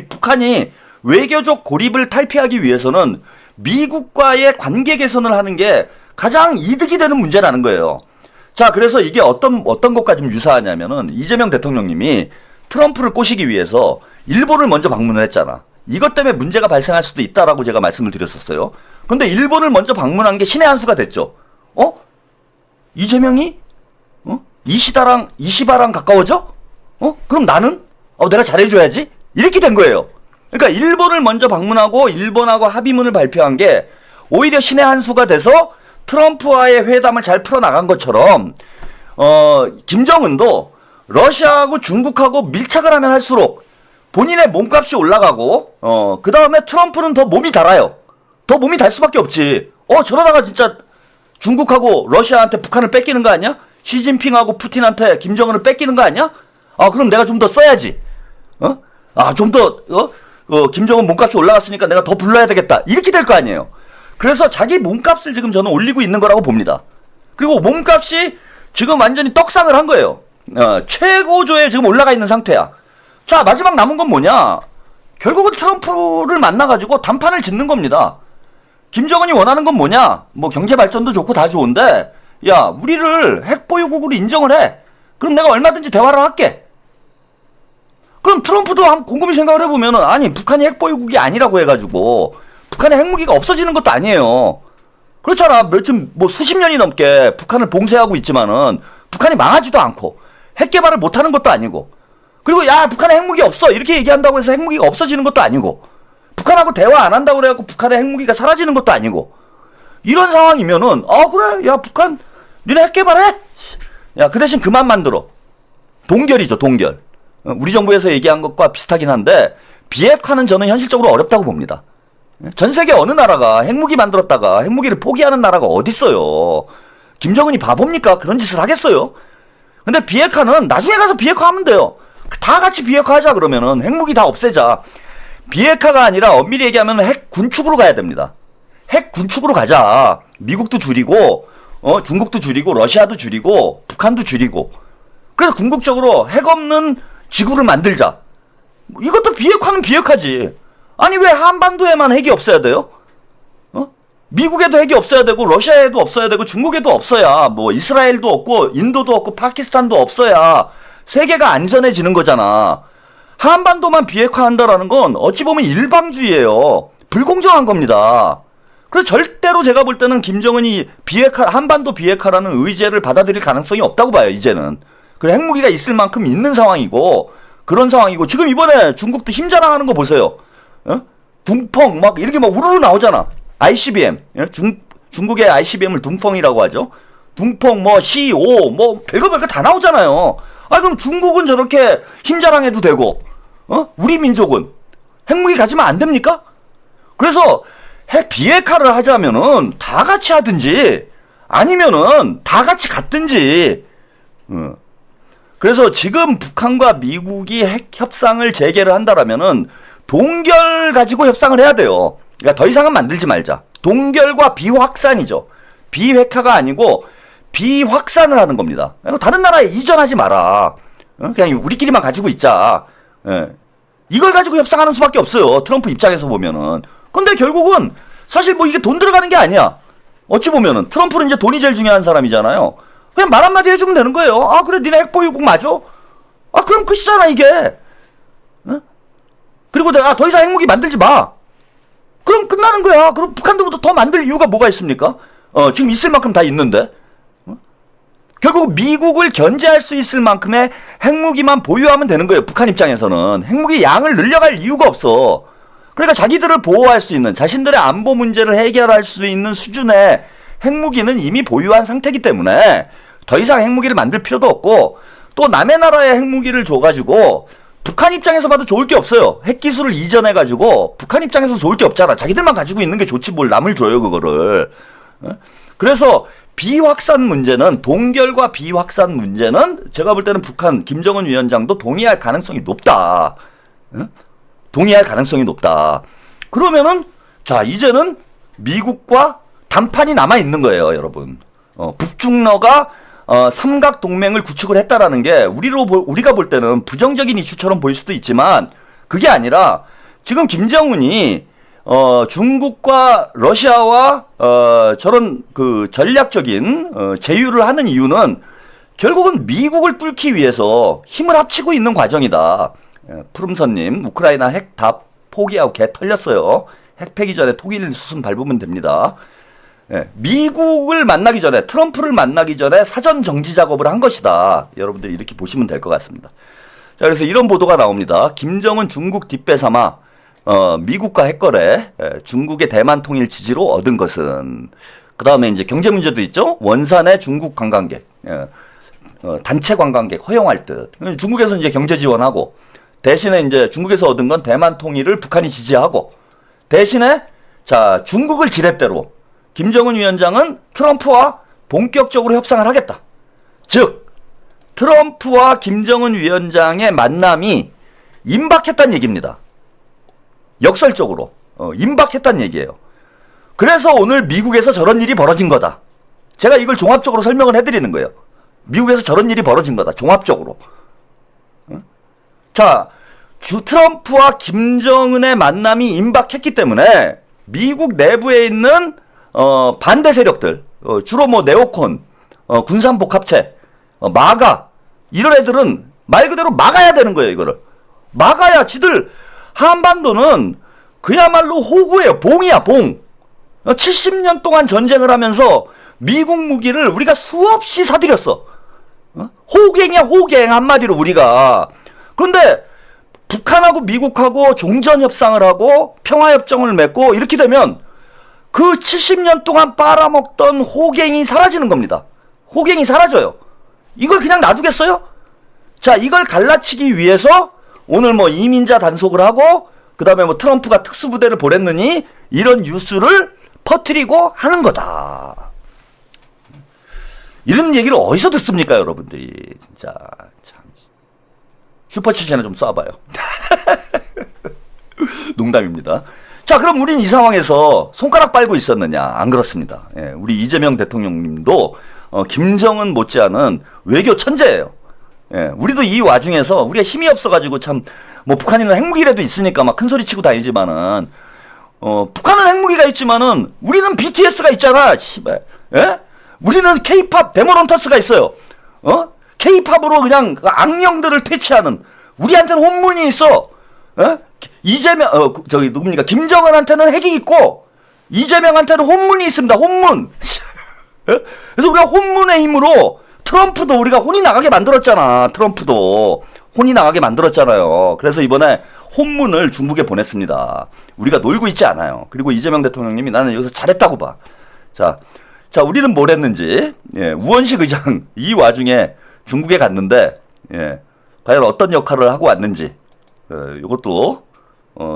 북한이 외교적 고립을 탈피하기 위해서는 미국과의 관계 개선을 하는 게 가장 이득이 되는 문제라는 거예요. 자, 그래서 이게 어떤 것과 좀 유사하냐면은 이재명 대통령님이 트럼프를 꼬시기 위해서 일본을 먼저 방문을 했잖아. 이것 때문에 문제가 발생할 수도 있다라고 제가 말씀을 드렸었어요. 근데 일본을 먼저 방문한 게 신의 한 수가 됐죠. 이재명이 이시바랑 가까워져? 그럼 나는 내가 잘해줘야지? 이렇게 된 거예요. 그러니까 일본을 먼저 방문하고 일본하고 합의문을 발표한 게 오히려 신의 한 수가 돼서 트럼프와의 회담을 잘 풀어나간 것처럼 김정은도 러시아하고 중국하고 밀착을 하면 할수록 본인의 몸값이 올라가고 그 다음에 트럼프는 더 몸이 달아요. 더 몸이 달 수밖에 없지. 저러다가 진짜 중국하고 러시아한테 북한을 뺏기는 거 아니야? 시진핑하고 푸틴한테 김정은을 뺏기는 거 아니야? 그럼 내가 좀 더 써야지. 좀 더 김정은 몸값이 올라갔으니까 내가 더 불러야 되겠다. 이렇게 될 거 아니에요. 그래서 자기 몸값을 지금 저는 올리고 있는 거라고 봅니다. 그리고 몸값이 지금 완전히 떡상을 한 거예요. 최고조에 지금 올라가 있는 상태야. 자, 마지막 남은 건 뭐냐? 결국은 트럼프를 만나가지고 단판을 짓는 겁니다. 김정은이 원하는 건 뭐냐? 뭐 경제 발전도 좋고 다 좋은데, 야, 우리를 핵보유국으로 인정을 해. 그럼 내가 얼마든지 대화를 할게. 그럼 트럼프도 한번 곰곰이 생각을 해보면은, 아니, 북한이 핵보유국이 아니라고 해가지고 북한의 핵무기가 없어지는 것도 아니에요. 그렇잖아. 지금 뭐 수십 년이 넘게 북한을 봉쇄하고 있지만은 북한이 망하지도 않고 핵 개발을 못하는 것도 아니고, 그리고 야, 북한에 핵무기 없어 이렇게 얘기한다고 해서 핵무기가 없어지는 것도 아니고, 북한하고 대화 안 한다고 그래갖고 북한의 핵무기가 사라지는 것도 아니고, 이런 상황이면은 그래, 야, 북한 니네 핵 개발해? 야, 그 대신 그만 만들어. 동결이죠, 동결. 우리 정부에서 얘기한 것과 비슷하긴 한데 비핵화는 저는 현실적으로 어렵다고 봅니다. 전 세계 어느 나라가 핵무기 만들었다가 핵무기를 포기하는 나라가 어딨어요. 김정은이 바보입니까? 그런 짓을 하겠어요? 근데 비핵화는 나중에 가서 비핵화하면 돼요. 다 같이 비핵화하자 그러면은 핵무기 다 없애자. 비핵화가 아니라 엄밀히 얘기하면 핵 군축으로 가야 됩니다. 핵 군축으로 가자. 미국도 줄이고 중국도 줄이고 러시아도 줄이고 북한도 줄이고 그래서 궁극적으로 핵 없는 지구를 만들자. 이것도 비핵화는 비핵화지. 아니 왜 한반도에만 핵이 없어야 돼요? 미국에도 핵이 없어야 되고 러시아에도 없어야 되고 중국에도 없어야 뭐 이스라엘도 없고 인도도 없고 파키스탄도 없어야 세계가 안전해지는 거잖아. 한반도만 비핵화한다라는 건 어찌 보면 일방주의예요. 불공정한 겁니다. 그래서 절대로 제가 볼 때는 김정은이 한반도 비핵화라는 의제를 받아들일 가능성이 없다고 봐요, 이제는. 그리고 핵무기가 있을 만큼 있는 상황이고, 그런 상황이고, 지금 이번에 중국도 힘자랑하는 거 보세요. 둥펑, 막, 이렇게 막 우르르 나오잖아. ICBM. 중국의 ICBM을 둥펑이라고 하죠. 둥펑, 뭐, C5, 뭐, 별거 다 나오잖아요. 그럼 중국은 저렇게 힘자랑해도 되고, 우리 민족은 핵무기 가지면 안 됩니까? 그래서, 핵 비핵화를 하자면은 다 같이 하든지 아니면은 다 같이 갔든지. 그래서 지금 북한과 미국이 핵 협상을 재개를 한다라면은 동결 가지고 협상을 해야 돼요. 그러니까 더 이상은 만들지 말자. 동결과 비확산이죠. 비핵화가 아니고 비확산을 하는 겁니다. 다른 나라에 이전하지 마라. 그냥 우리끼리만 가지고 있자. 이걸 가지고 협상하는 수밖에 없어요. 트럼프 입장에서 보면은. 근데 결국은 사실 뭐 이게 돈 들어가는 게 아니야. 어찌 보면은 트럼프는 이제 돈이 제일 중요한 사람이잖아요. 그냥 말 한마디 해주면 되는 거예요. 그래 니네 핵보유국 맞아? 그럼 끝이잖아 이게. 그리고 내가 더 이상 핵무기 만들지 마. 그럼 끝나는 거야. 그럼 북한도 더 만들 이유가 뭐가 있습니까? 지금 있을 만큼 다 있는데. 결국 미국을 견제할 수 있을 만큼의 핵무기만 보유하면 되는 거예요. 북한 입장에서는. 핵무기 양을 늘려갈 이유가 없어. 그러니까 자기들을 보호할 수 있는, 자신들의 안보 문제를 해결할 수 있는 수준의 핵무기는 이미 보유한 상태이기 때문에 더 이상 핵무기를 만들 필요도 없고, 또 남의 나라에 핵무기를 줘가지고 북한 입장에서 봐도 좋을 게 없어요. 핵기술을 이전해가지고 북한 입장에서 좋을 게 없잖아. 자기들만 가지고 있는 게 좋지 뭘 남을 줘요 그거를. 그래서 비확산 문제는, 동결과 비확산 문제는 제가 볼 때는 북한 김정은 위원장도 동의할 가능성이 높다. 동의할 가능성이 높다. 그러면은 자 이제는 미국과 단판이 남아 있는 거예요, 여러분. 북중러가 삼각 동맹을 구축을 했다라는 게 우리가 볼 때는 부정적인 이슈처럼 보일 수도 있지만 그게 아니라 지금 김정은이 중국과 러시아와 저런 그 전략적인 제휴를 하는 이유는 결국은 미국을 뚫기 위해서 힘을 합치고 있는 과정이다. 푸름선님, 우크라이나 핵 다 포기하고 개 털렸어요. 핵 패기 전에 통일 수순 밟으면 됩니다. 미국을 만나기 전에, 트럼프를 만나기 전에 사전 정지 작업을 한 것이다. 여러분들이 이렇게 보시면 될 것 같습니다. 자, 그래서 이런 보도가 나옵니다. 김정은 중국 뒷배삼아 미국과 핵거래, 중국의 대만 통일 지지로 얻은 것은. 그 다음에 이제 경제 문제도 있죠. 원산의 중국 관광객, 단체 관광객 허용할 듯. 중국에서 이제 경제 지원하고, 대신에 이제 중국에서 얻은 건 대만 통일을 북한이 지지하고, 대신에 자 중국을 지렛대로 김정은 위원장은 트럼프와 본격적으로 협상을 하겠다. 즉 트럼프와 김정은 위원장의 만남이 임박했다는 얘기입니다. 역설적으로 임박했다는 얘기예요. 그래서 오늘 미국에서 저런 일이 벌어진 거다. 제가 이걸 종합적으로 설명을 해드리는 거예요. 미국에서 저런 일이 벌어진 거다. 종합적으로. 자, 트럼프와 김정은의 만남이 임박했기 때문에 미국 내부에 있는 반대 세력들, 주로 뭐 네오콘, 군산복합체, 마가, 이런 애들은 말 그대로 막아야 되는 거예요. 이거를 막아야 지들 한반도는 그야말로 호구예요. 봉이야, 봉. 70년 동안 전쟁을 하면서 미국 무기를 우리가 수없이 사들였어. 호갱이야, 호갱. 한마디로 우리가. 그런데 북한하고 미국하고 종전협상을 하고 평화협정을 맺고 이렇게 되면 그 70년 동안 빨아먹던 호갱이 사라지는 겁니다. 호갱이 사라져요. 이걸 그냥 놔두겠어요? 자, 이걸 갈라치기 위해서 오늘 뭐 이민자 단속을 하고 그 다음에 뭐 트럼프가 특수부대를 보냈느니 이런 뉴스를 퍼뜨리고 하는 거다. 이런 얘기를 어디서 듣습니까, 여러분들이. 진짜 참. 슈퍼챗이나 좀 쏴봐요. 농담입니다. 자, 그럼 우린 이 상황에서 손가락 빨고 있었느냐? 안 그렇습니다. 예, 우리 이재명 대통령님도 김정은 못지않은 외교 천재예요. 예, 우리도 이 와중에서 우리가 힘이 없어가지고 참 뭐 북한에는 핵무기라도 있으니까 막 큰 소리 치고 다니지만은 북한은 핵무기가 있지만은 우리는 BTS가 있잖아. 씨발. 예? 우리는 K-팝 데모런터스가 있어요. K-팝으로 그냥 악령들을 퇴치하는 우리한테는 혼문이 있어. 이재명 저기 누굽니까? 김정은한테는 핵이 있고 이재명한테는 혼문이 있습니다. 혼문. 그래서 우리가 혼문의 힘으로 트럼프도 우리가 혼이 나가게 만들었잖아. 트럼프도 혼이 나가게 만들었잖아요. 그래서 이번에 혼문을 중국에 보냈습니다. 우리가 놀고 있지 않아요. 그리고 이재명 대통령님이 나는 여기서 잘했다고 봐. 자, 우리는 뭘 했는지, 예, 우원식 의장 이 와중에 중국에 갔는데, 예, 과연 어떤 역할을 하고 왔는지, 이것도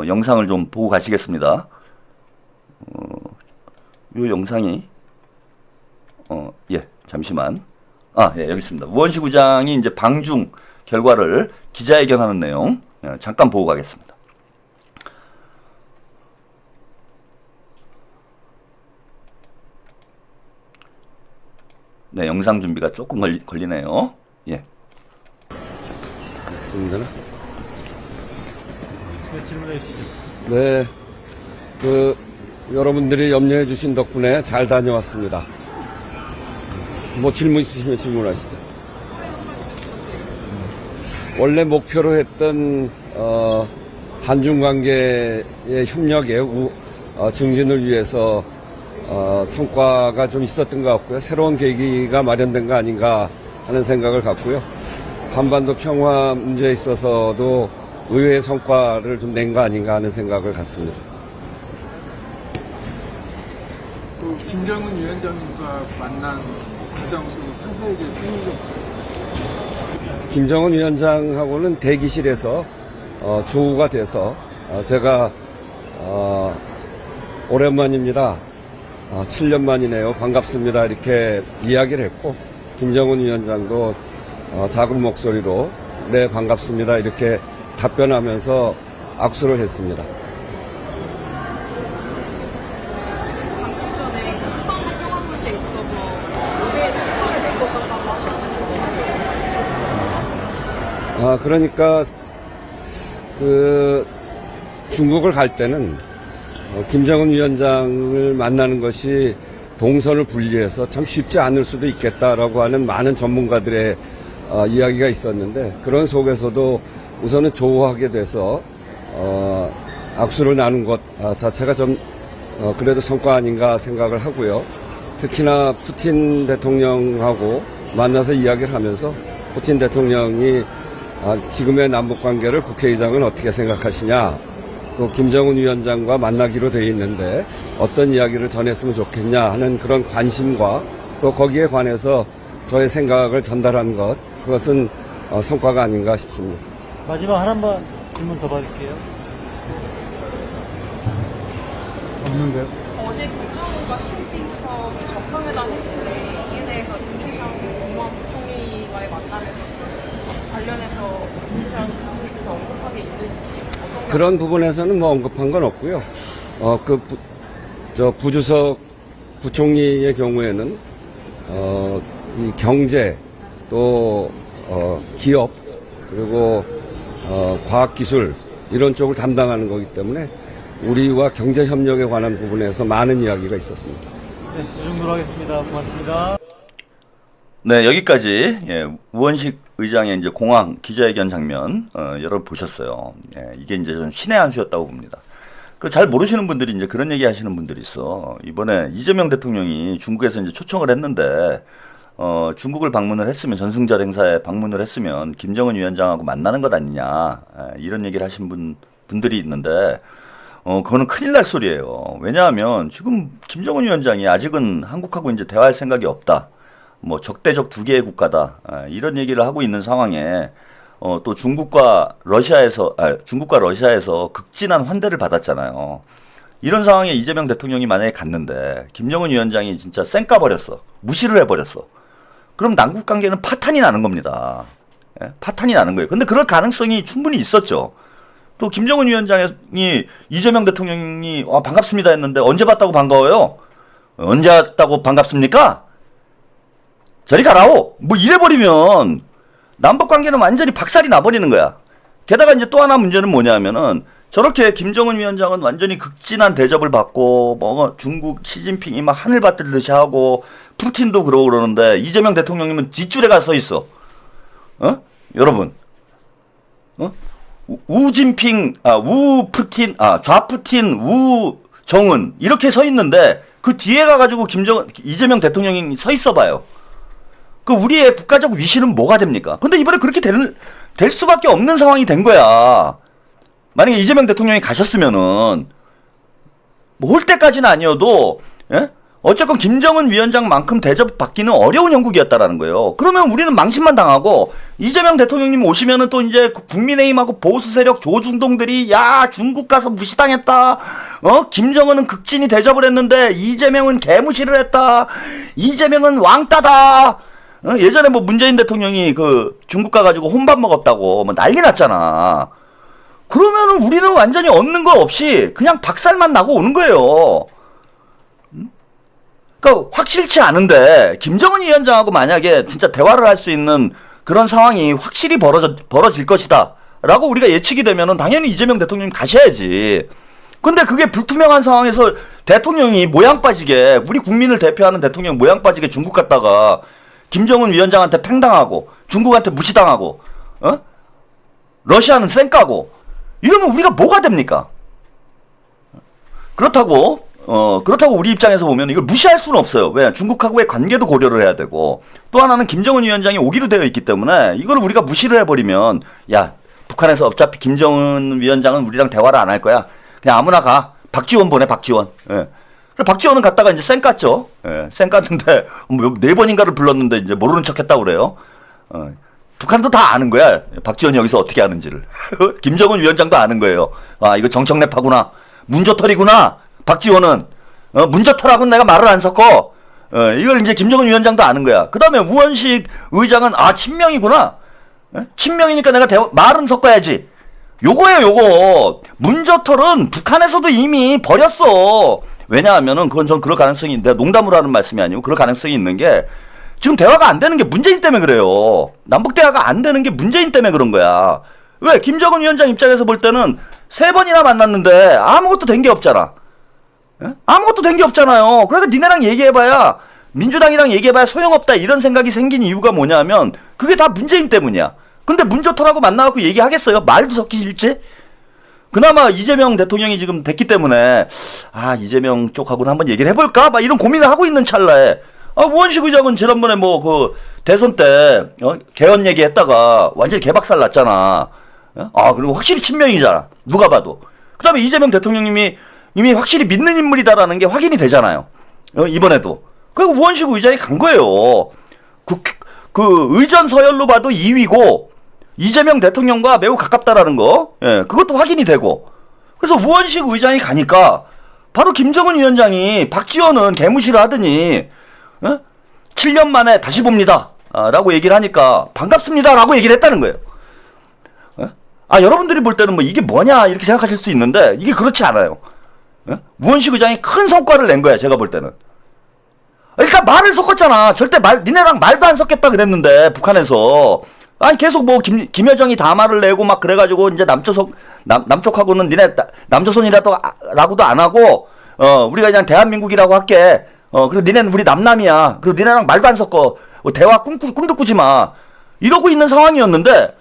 영상을 좀 보고 가시겠습니다. 이 영상이, 예, 잠시만. 예, 여기 있습니다. 우원식 의장이 이제 방중 결과를 기자회견하는 내용, 잠깐 보고 가겠습니다. 네, 영상 준비가 조금 걸리네요. 예. 있습니다. 네, 여러분들이 염려해 주신 덕분에 잘 다녀왔습니다. 뭐 질문 있으시면 질문하시죠. 원래 목표로 했던 한중 관계의 협력의 증진을 위해서 성과가 좀 있었던 것 같고요. 새로운 계기가 마련된 거 아닌가 하는 생각을 갖고요. 한반도 평화 문제에 있어서도 의외의 성과를 좀 낸 거 아닌가 하는 생각을 갖습니다. 김정은 위원장님과 만난 과정을 상세하게 설명 좀. 김정은 위원장하고는 대기실에서 조우가 돼서 제가 오랜만입니다. 7년 만이네요. 반갑습니다. 이렇게 이야기를 했고 김정은 위원장도 작은 목소리로 네 반갑습니다. 이렇게 답변하면서 악수를 했습니다. 방금 전에 한반도 평화 문제에 있어서 의회에 성과를 낸 것 같다고 하셨는데 그러니까 중국을 갈 때는 김정은 위원장을 만나는 것이 동선을 분리해서 참 쉽지 않을 수도 있겠다라고 하는 많은 전문가들의 이야기가 있었는데 그런 속에서도 우선은 조우하게 돼서 악수를 나눈 것 자체가 좀 그래도 성과 아닌가 생각을 하고요. 특히나 푸틴 대통령하고 만나서 이야기를 하면서 푸틴 대통령이 지금의 남북관계를 국회의장은 어떻게 생각하시냐, 또 김정은 위원장과 만나기로 돼 있는데 어떤 이야기를 전했으면 좋겠냐 하는 그런 관심과 또 거기에 관해서 저의 생각을 전달한 것, 그것은 성과가 아닌가 싶습니다. 마지막 하나만 질문 더 받을게요. 없는데요? 어제 김정은과 시진핑 주석이 정상회담 했는데 이에 대해서 김최장 국무원 부총리와의 만남에서 관련해서 김최장 부총리께서 언급한 게 있는지 그런 부분에서는 뭐 언급한 건 없고요. 부주석 부총리의 경우에는 이 경제 또 기업 그리고 과학기술 이런 쪽을 담당하는 거기 때문에 우리와 경제협력에 관한 부분에서 많은 이야기가 있었습니다. 네, 이 정도로 하겠습니다. 고맙습니다. 네, 여기까지 우원식 의장의 이제 공항 기자회견 장면 여러분 보셨어요. 이게 이제 전 신의 한 수였다고 봅니다. 잘 모르시는 분들이 이제 그런 얘기 하시는 분들이 있어. 이번에 이재명 대통령이 중국에서 이제 초청을 했는데 중국을 방문을 했으면 전승절 행사에 방문을 했으면 김정은 위원장하고 만나는 것 아니냐 이런 얘기를 하신 분들이 있는데 그거는 큰일 날 소리예요. 왜냐하면 지금 김정은 위원장이 아직은 한국하고 이제 대화할 생각이 없다. 뭐 적대적 두 개의 국가다. 이런 얘기를 하고 있는 상황에 또 중국과 러시아에서 극진한 환대를 받았잖아요. 이런 상황에 이재명 대통령이 만약에 갔는데 김정은 위원장이 진짜 쌩까 버렸어. 무시를 해버렸어. 그럼 남북 관계는 파탄이 나는 겁니다. 예? 파탄이 나는 거예요. 근데 그럴 가능성이 충분히 있었죠. 또 김정은 위원장이 이재명 대통령이 반갑습니다 했는데 언제 봤다고 반가워요? 언제 봤다고 반갑습니까? 저리 가라오. 뭐 이래버리면 남북 관계는 완전히 박살이 나버리는 거야. 게다가 이제 또 하나 문제는 뭐냐면은 저렇게 김정은 위원장은 완전히 극진한 대접을 받고 뭐 중국 시진핑이 막 하늘 받들듯이 하고 푸틴도 그러고 그러는데 이재명 대통령님은 뒷줄에 가 서 있어. 여러분. 좌푸틴, 우정은 이렇게 서 있는데 그 뒤에 가가지고 이재명 대통령이 서 있어 봐요. 그 우리의 국가적 위신은 뭐가 됩니까? 근데 이번에 그렇게 될 수밖에 없는 상황이 된 거야. 만약에 이재명 대통령이 가셨으면은 뭐 올 때까지는 아니어도 어쨌건 김정은 위원장만큼 대접받기는 어려운 형국이었다라는 거예요. 그러면 우리는 망신만 당하고 이재명 대통령님 오시면은 또 이제 국민의힘하고 보수 세력 조중동들이 야 중국 가서 무시당했다. 김정은은 극진히 대접을 했는데 이재명은 개무시를 했다. 이재명은 왕따다. 예전에 뭐 문재인 대통령이 그 중국 가가지고 혼밥 먹었다고 뭐 난리 났잖아. 그러면은 우리는 완전히 얻는 거 없이 그냥 박살만 나고 오는 거예요. 그러니까 확실치 않은데 김정은 위원장하고 만약에 진짜 대화를 할 수 있는 그런 상황이 확실히 벌어질 것이다 라고 우리가 예측이 되면은 당연히 이재명 대통령님 가셔야지. 근데 그게 불투명한 상황에서 대통령이 모양 빠지게 우리 국민을 대표하는 대통령이 모양 빠지게 중국 갔다가 김정은 위원장한테 팽당하고 중국한테 무시당하고 러시아는 쌩까고 이러면 우리가 뭐가 됩니까? 그렇다고 우리 입장에서 보면 이걸 무시할 수는 없어요. 왜? 중국하고의 관계도 고려를 해야 되고 또 하나는 김정은 위원장이 오기로 되어 있기 때문에 이걸 우리가 무시를 해버리면 야 북한에서 어차피 김정은 위원장은 우리랑 대화를 안 할 거야. 그냥 아무나 가. 박지원 보내 박지원. 예. 박지원은 갔다가 이제 쌩 깠죠. 예. 쌩 깠는데 뭐 4번인가를 불렀는데 이제 모르는 척했다고 그래요. 북한도 다 아는 거야. 박지원이 여기서 어떻게 하는지를. 김정은 위원장도 아는 거예요. 아 이거 정청래파구나. 문조털이구나. 박지원은 문조털하고는 내가 말을 안 섞어. 이걸 이제 김정은 위원장도 아는 거야. 그 다음에 우원식 의장은 친명이구나. 친명이니까 내가 말은 섞어야지. 요거예요 요거. 문조털은 북한에서도 이미 버렸어. 왜냐하면은 그건 전 그럴 가능성이 있는데 농담으로 하는 말씀이 아니고 그럴 가능성이 있는 게 지금 대화가 안 되는 게 문재인 때문에 그래요. 남북 대화가 안 되는 게 문재인 때문에 그런 거야. 왜? 김정은 위원장 입장에서 볼 때는 3번이나 만났는데 아무것도 된 게 없잖아. 아무것도 된 게 없잖아요. 그러니까 니네랑 얘기해봐야 민주당이랑 얘기해봐야 소용없다 이런 생각이 생긴 이유가 뭐냐면 그게 다 문재인 때문이야. 근데 문조털하고 만나갖고 얘기하겠어요? 말도 섞기 싫지? 그나마 이재명 대통령이 지금 됐기 때문에 이재명 쪽하고는 한번 얘기를 해볼까? 막 이런 고민을 하고 있는 찰나에 우원식 의장은 지난번에 뭐 그 대선 때 개헌 얘기했다가 완전히 개박살 났잖아. 그리고 확실히 친명이잖아. 누가 봐도. 그 다음에 이재명 대통령님이 이미 확실히 믿는 인물이다라는 게 확인이 되잖아요. 이번에도. 그리고 우원식 의장이 간 거예요. 그 의전 서열로 봐도 2위고 이재명 대통령과 매우 가깝다라는 거. 예, 그것도 확인이 되고. 그래서 우원식 의장이 가니까 바로 김정은 위원장이 박지원은 개무시를 하더니 7년 만에 다시 봅니다. 라고 얘기를 하니까 반갑습니다. 라고 얘기를 했다는 거예요. 여러분들이 볼 때는 뭐 이게 뭐냐 이렇게 생각하실 수 있는데 이게 그렇지 않아요. 우원식 의장이 큰 성과를 낸 거야. 제가 볼 때는. 그러니까 말을 섞었잖아. 절대 니네랑 말도 안 섞겠다 그랬는데 북한에서 계속 뭐 김여정이 다 말을 내고 막 그래가지고 이제 남쪽하고는 니네 남조선이라고도 안 하고 우리가 그냥 대한민국이라고 할게. 그리고 니네는 우리 남남이야. 그리고 니네랑 말도 안 섞어. 대화 꿈도 꾸지 마. 이러고 있는 상황이었는데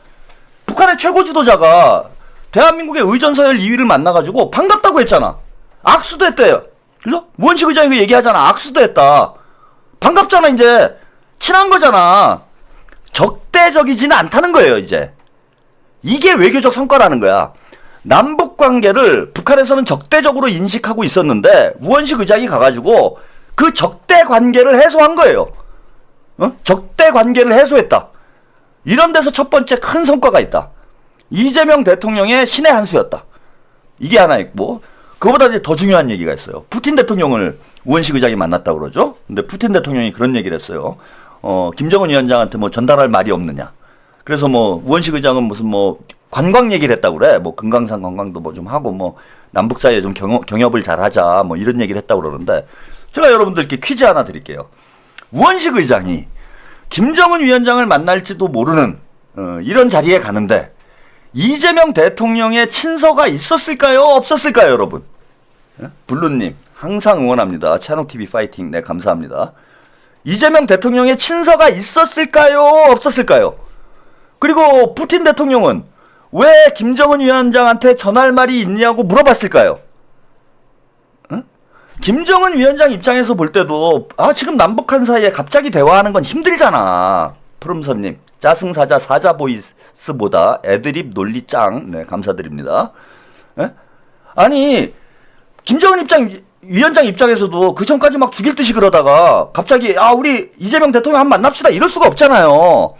북한의 최고 지도자가 대한민국의 의전서열 2위를 만나가지고 반갑다고 했잖아. 악수도 했대요. 그죠? 우원식 의장이 그 얘기하잖아. 악수도 했다. 반갑잖아. 이제 친한 거잖아. 적대적이지는 않다는 거예요. 이제 이게 외교적 성과라는 거야. 남북 관계를 북한에서는 적대적으로 인식하고 있었는데 우원식 의장이 가가지고 그 적대 관계를 해소한 거예요. 적대 관계를 해소했다. 이런 데서 첫 번째 큰 성과가 있다. 이재명 대통령의 신의 한 수였다. 이게 하나 있고, 그거보다 이제 더 중요한 얘기가 있어요. 푸틴 대통령을 우원식 의장이 만났다고 그러죠. 근데 푸틴 대통령이 그런 얘기를 했어요. 김정은 위원장한테 뭐 전달할 말이 없느냐. 그래서 뭐 우원식 의장은 무슨 뭐 관광 얘기를 했다고 그래. 뭐 금강산 관광도 뭐 좀 하고 뭐 남북 사이에 좀 경협을 잘 하자 뭐 이런 얘기를 했다고 그러는데, 제가 여러분들께 퀴즈 하나 드릴게요. 우원식 의장이 김정은 위원장을 만날지도 모르는 이런 자리에 가는데 이재명 대통령의 친서가 있었을까요? 없었을까요, 여러분? 예? 블루님 항상 응원합니다. 찬옥TV 파이팅. 네, 감사합니다. 이재명 대통령의 친서가 있었을까요? 없었을까요? 그리고 푸틴 대통령은 왜 김정은 위원장한테 전할 말이 있냐고 물어봤을까요? 응? 김정은 위원장 입장에서 볼 때도 지금 남북한 사이에 갑자기 대화하는 건 힘들잖아. 푸름선님 짜승사자 사자 보이스보다 애드립 논리 짱. 네, 감사드립니다. 예? 아니 김정은 위원장 입장에서도 그 전까지 막 죽일 듯이 그러다가 갑자기 우리 이재명 대통령 한번 만납시다 이럴 수가 없잖아요.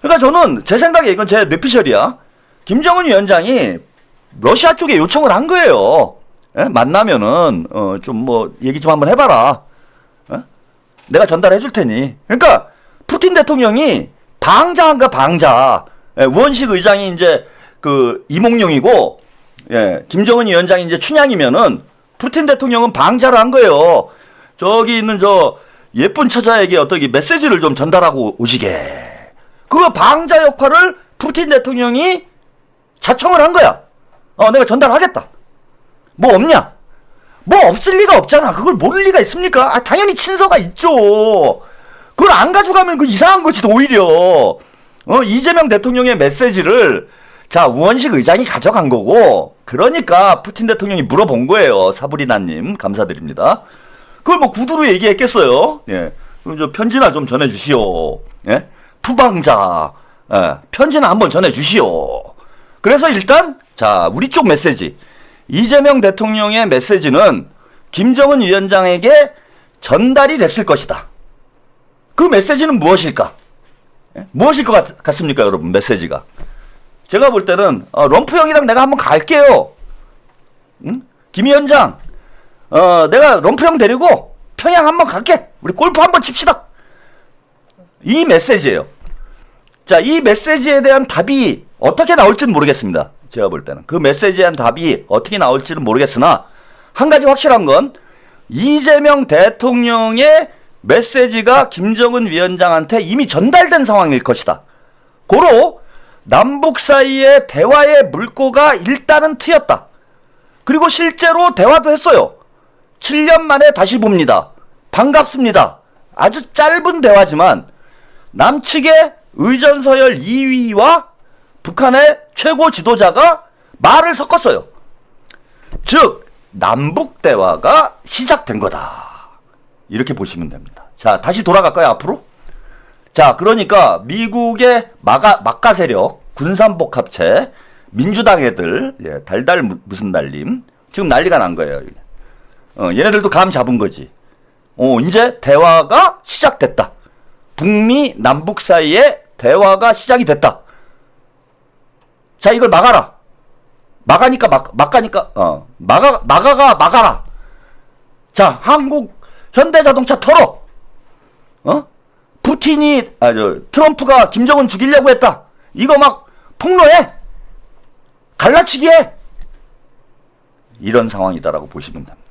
그러니까 저는 제 생각에 이건 제 뇌피셜이야. 김정은 위원장이 러시아 쪽에 요청을 한 거예요. 예? 만나면은 좀 뭐 얘기 좀 한번 해봐라. 예? 내가 전달해 줄 테니. 그러니까 푸틴 대통령이 방자한가 방자. 예, 우원식 의장이 이제 그 이몽룡이고, 예, 김정은 위원장이 이제 춘향이면은 푸틴 대통령은 방자를 한 거예요. 저기 있는 저 예쁜 처자에게 어떤 메시지를 좀 전달하고 오시게. 그 방자 역할을 푸틴 대통령이 자청을 한 거야. 내가 전달하겠다. 뭐 없냐? 뭐 없을 리가 없잖아. 그걸 모를 리가 있습니까? 당연히 친서가 있죠. 그걸 안 가져가면 그 이상한 거지, 오히려. 이재명 대통령의 메시지를 우원식 의장이 가져간 거고, 그러니까 푸틴 대통령이 물어본 거예요. 사브리나님 감사드립니다. 그걸 뭐 구두로 얘기했겠어요. 예, 저 편지나 좀 전해주시오. 예, 푸방자. 예, 편지나 한번 전해주시오. 그래서 일단 우리 쪽 메시지, 이재명 대통령의 메시지는 김정은 위원장에게 전달이 됐을 것이다. 그 메시지는 무엇일까? 예? 무엇일 것 같습니까, 여러분? 메시지가 제가 볼 때는 럼프 형이랑 내가 한번 갈게요. 응? 김 위원장, 내가 럼프 형 데리고 평양 한번 갈게. 우리 골프 한번 칩시다. 이 메시지예요. 자, 이 메시지에 대한 답이 어떻게 나올지는 모르겠습니다. 제가 볼 때는 그 메시지에 대한 답이 어떻게 나올지는 모르겠으나, 한 가지 확실한 건 이재명 대통령의 메시지가 김정은 위원장한테 이미 전달된 상황일 것이다. 고로 남북 사이의 대화의 물꼬가 일단은 트였다. 그리고 실제로 대화도 했어요. 7년 만에 다시 봅니다. 반갑습니다. 아주 짧은 대화지만 남측의 의전서열 2위와 북한의 최고 지도자가 말을 섞었어요. 즉 남북 대화가 시작된 거다. 이렇게 보시면 됩니다. 자, 다시 돌아갈까요, 앞으로? 자, 그러니까 미국의 막가 세력, 군산복합체, 민주당 애들, 예, 달달 무슨 날림, 지금 난리가 난 거예요. 얘네들도 감 잡은 거지. 이제 대화가 시작됐다. 북미 남북 사이에 대화가 시작이 됐다. 자, 이걸 막아라. 막아라. 자, 한국 현대자동차 털어. 푸틴이 트럼프가 김정은 죽이려고 했다. 이거 막 폭로해. 갈라치기 해. 이런 상황이다라고 보시면 됩니다.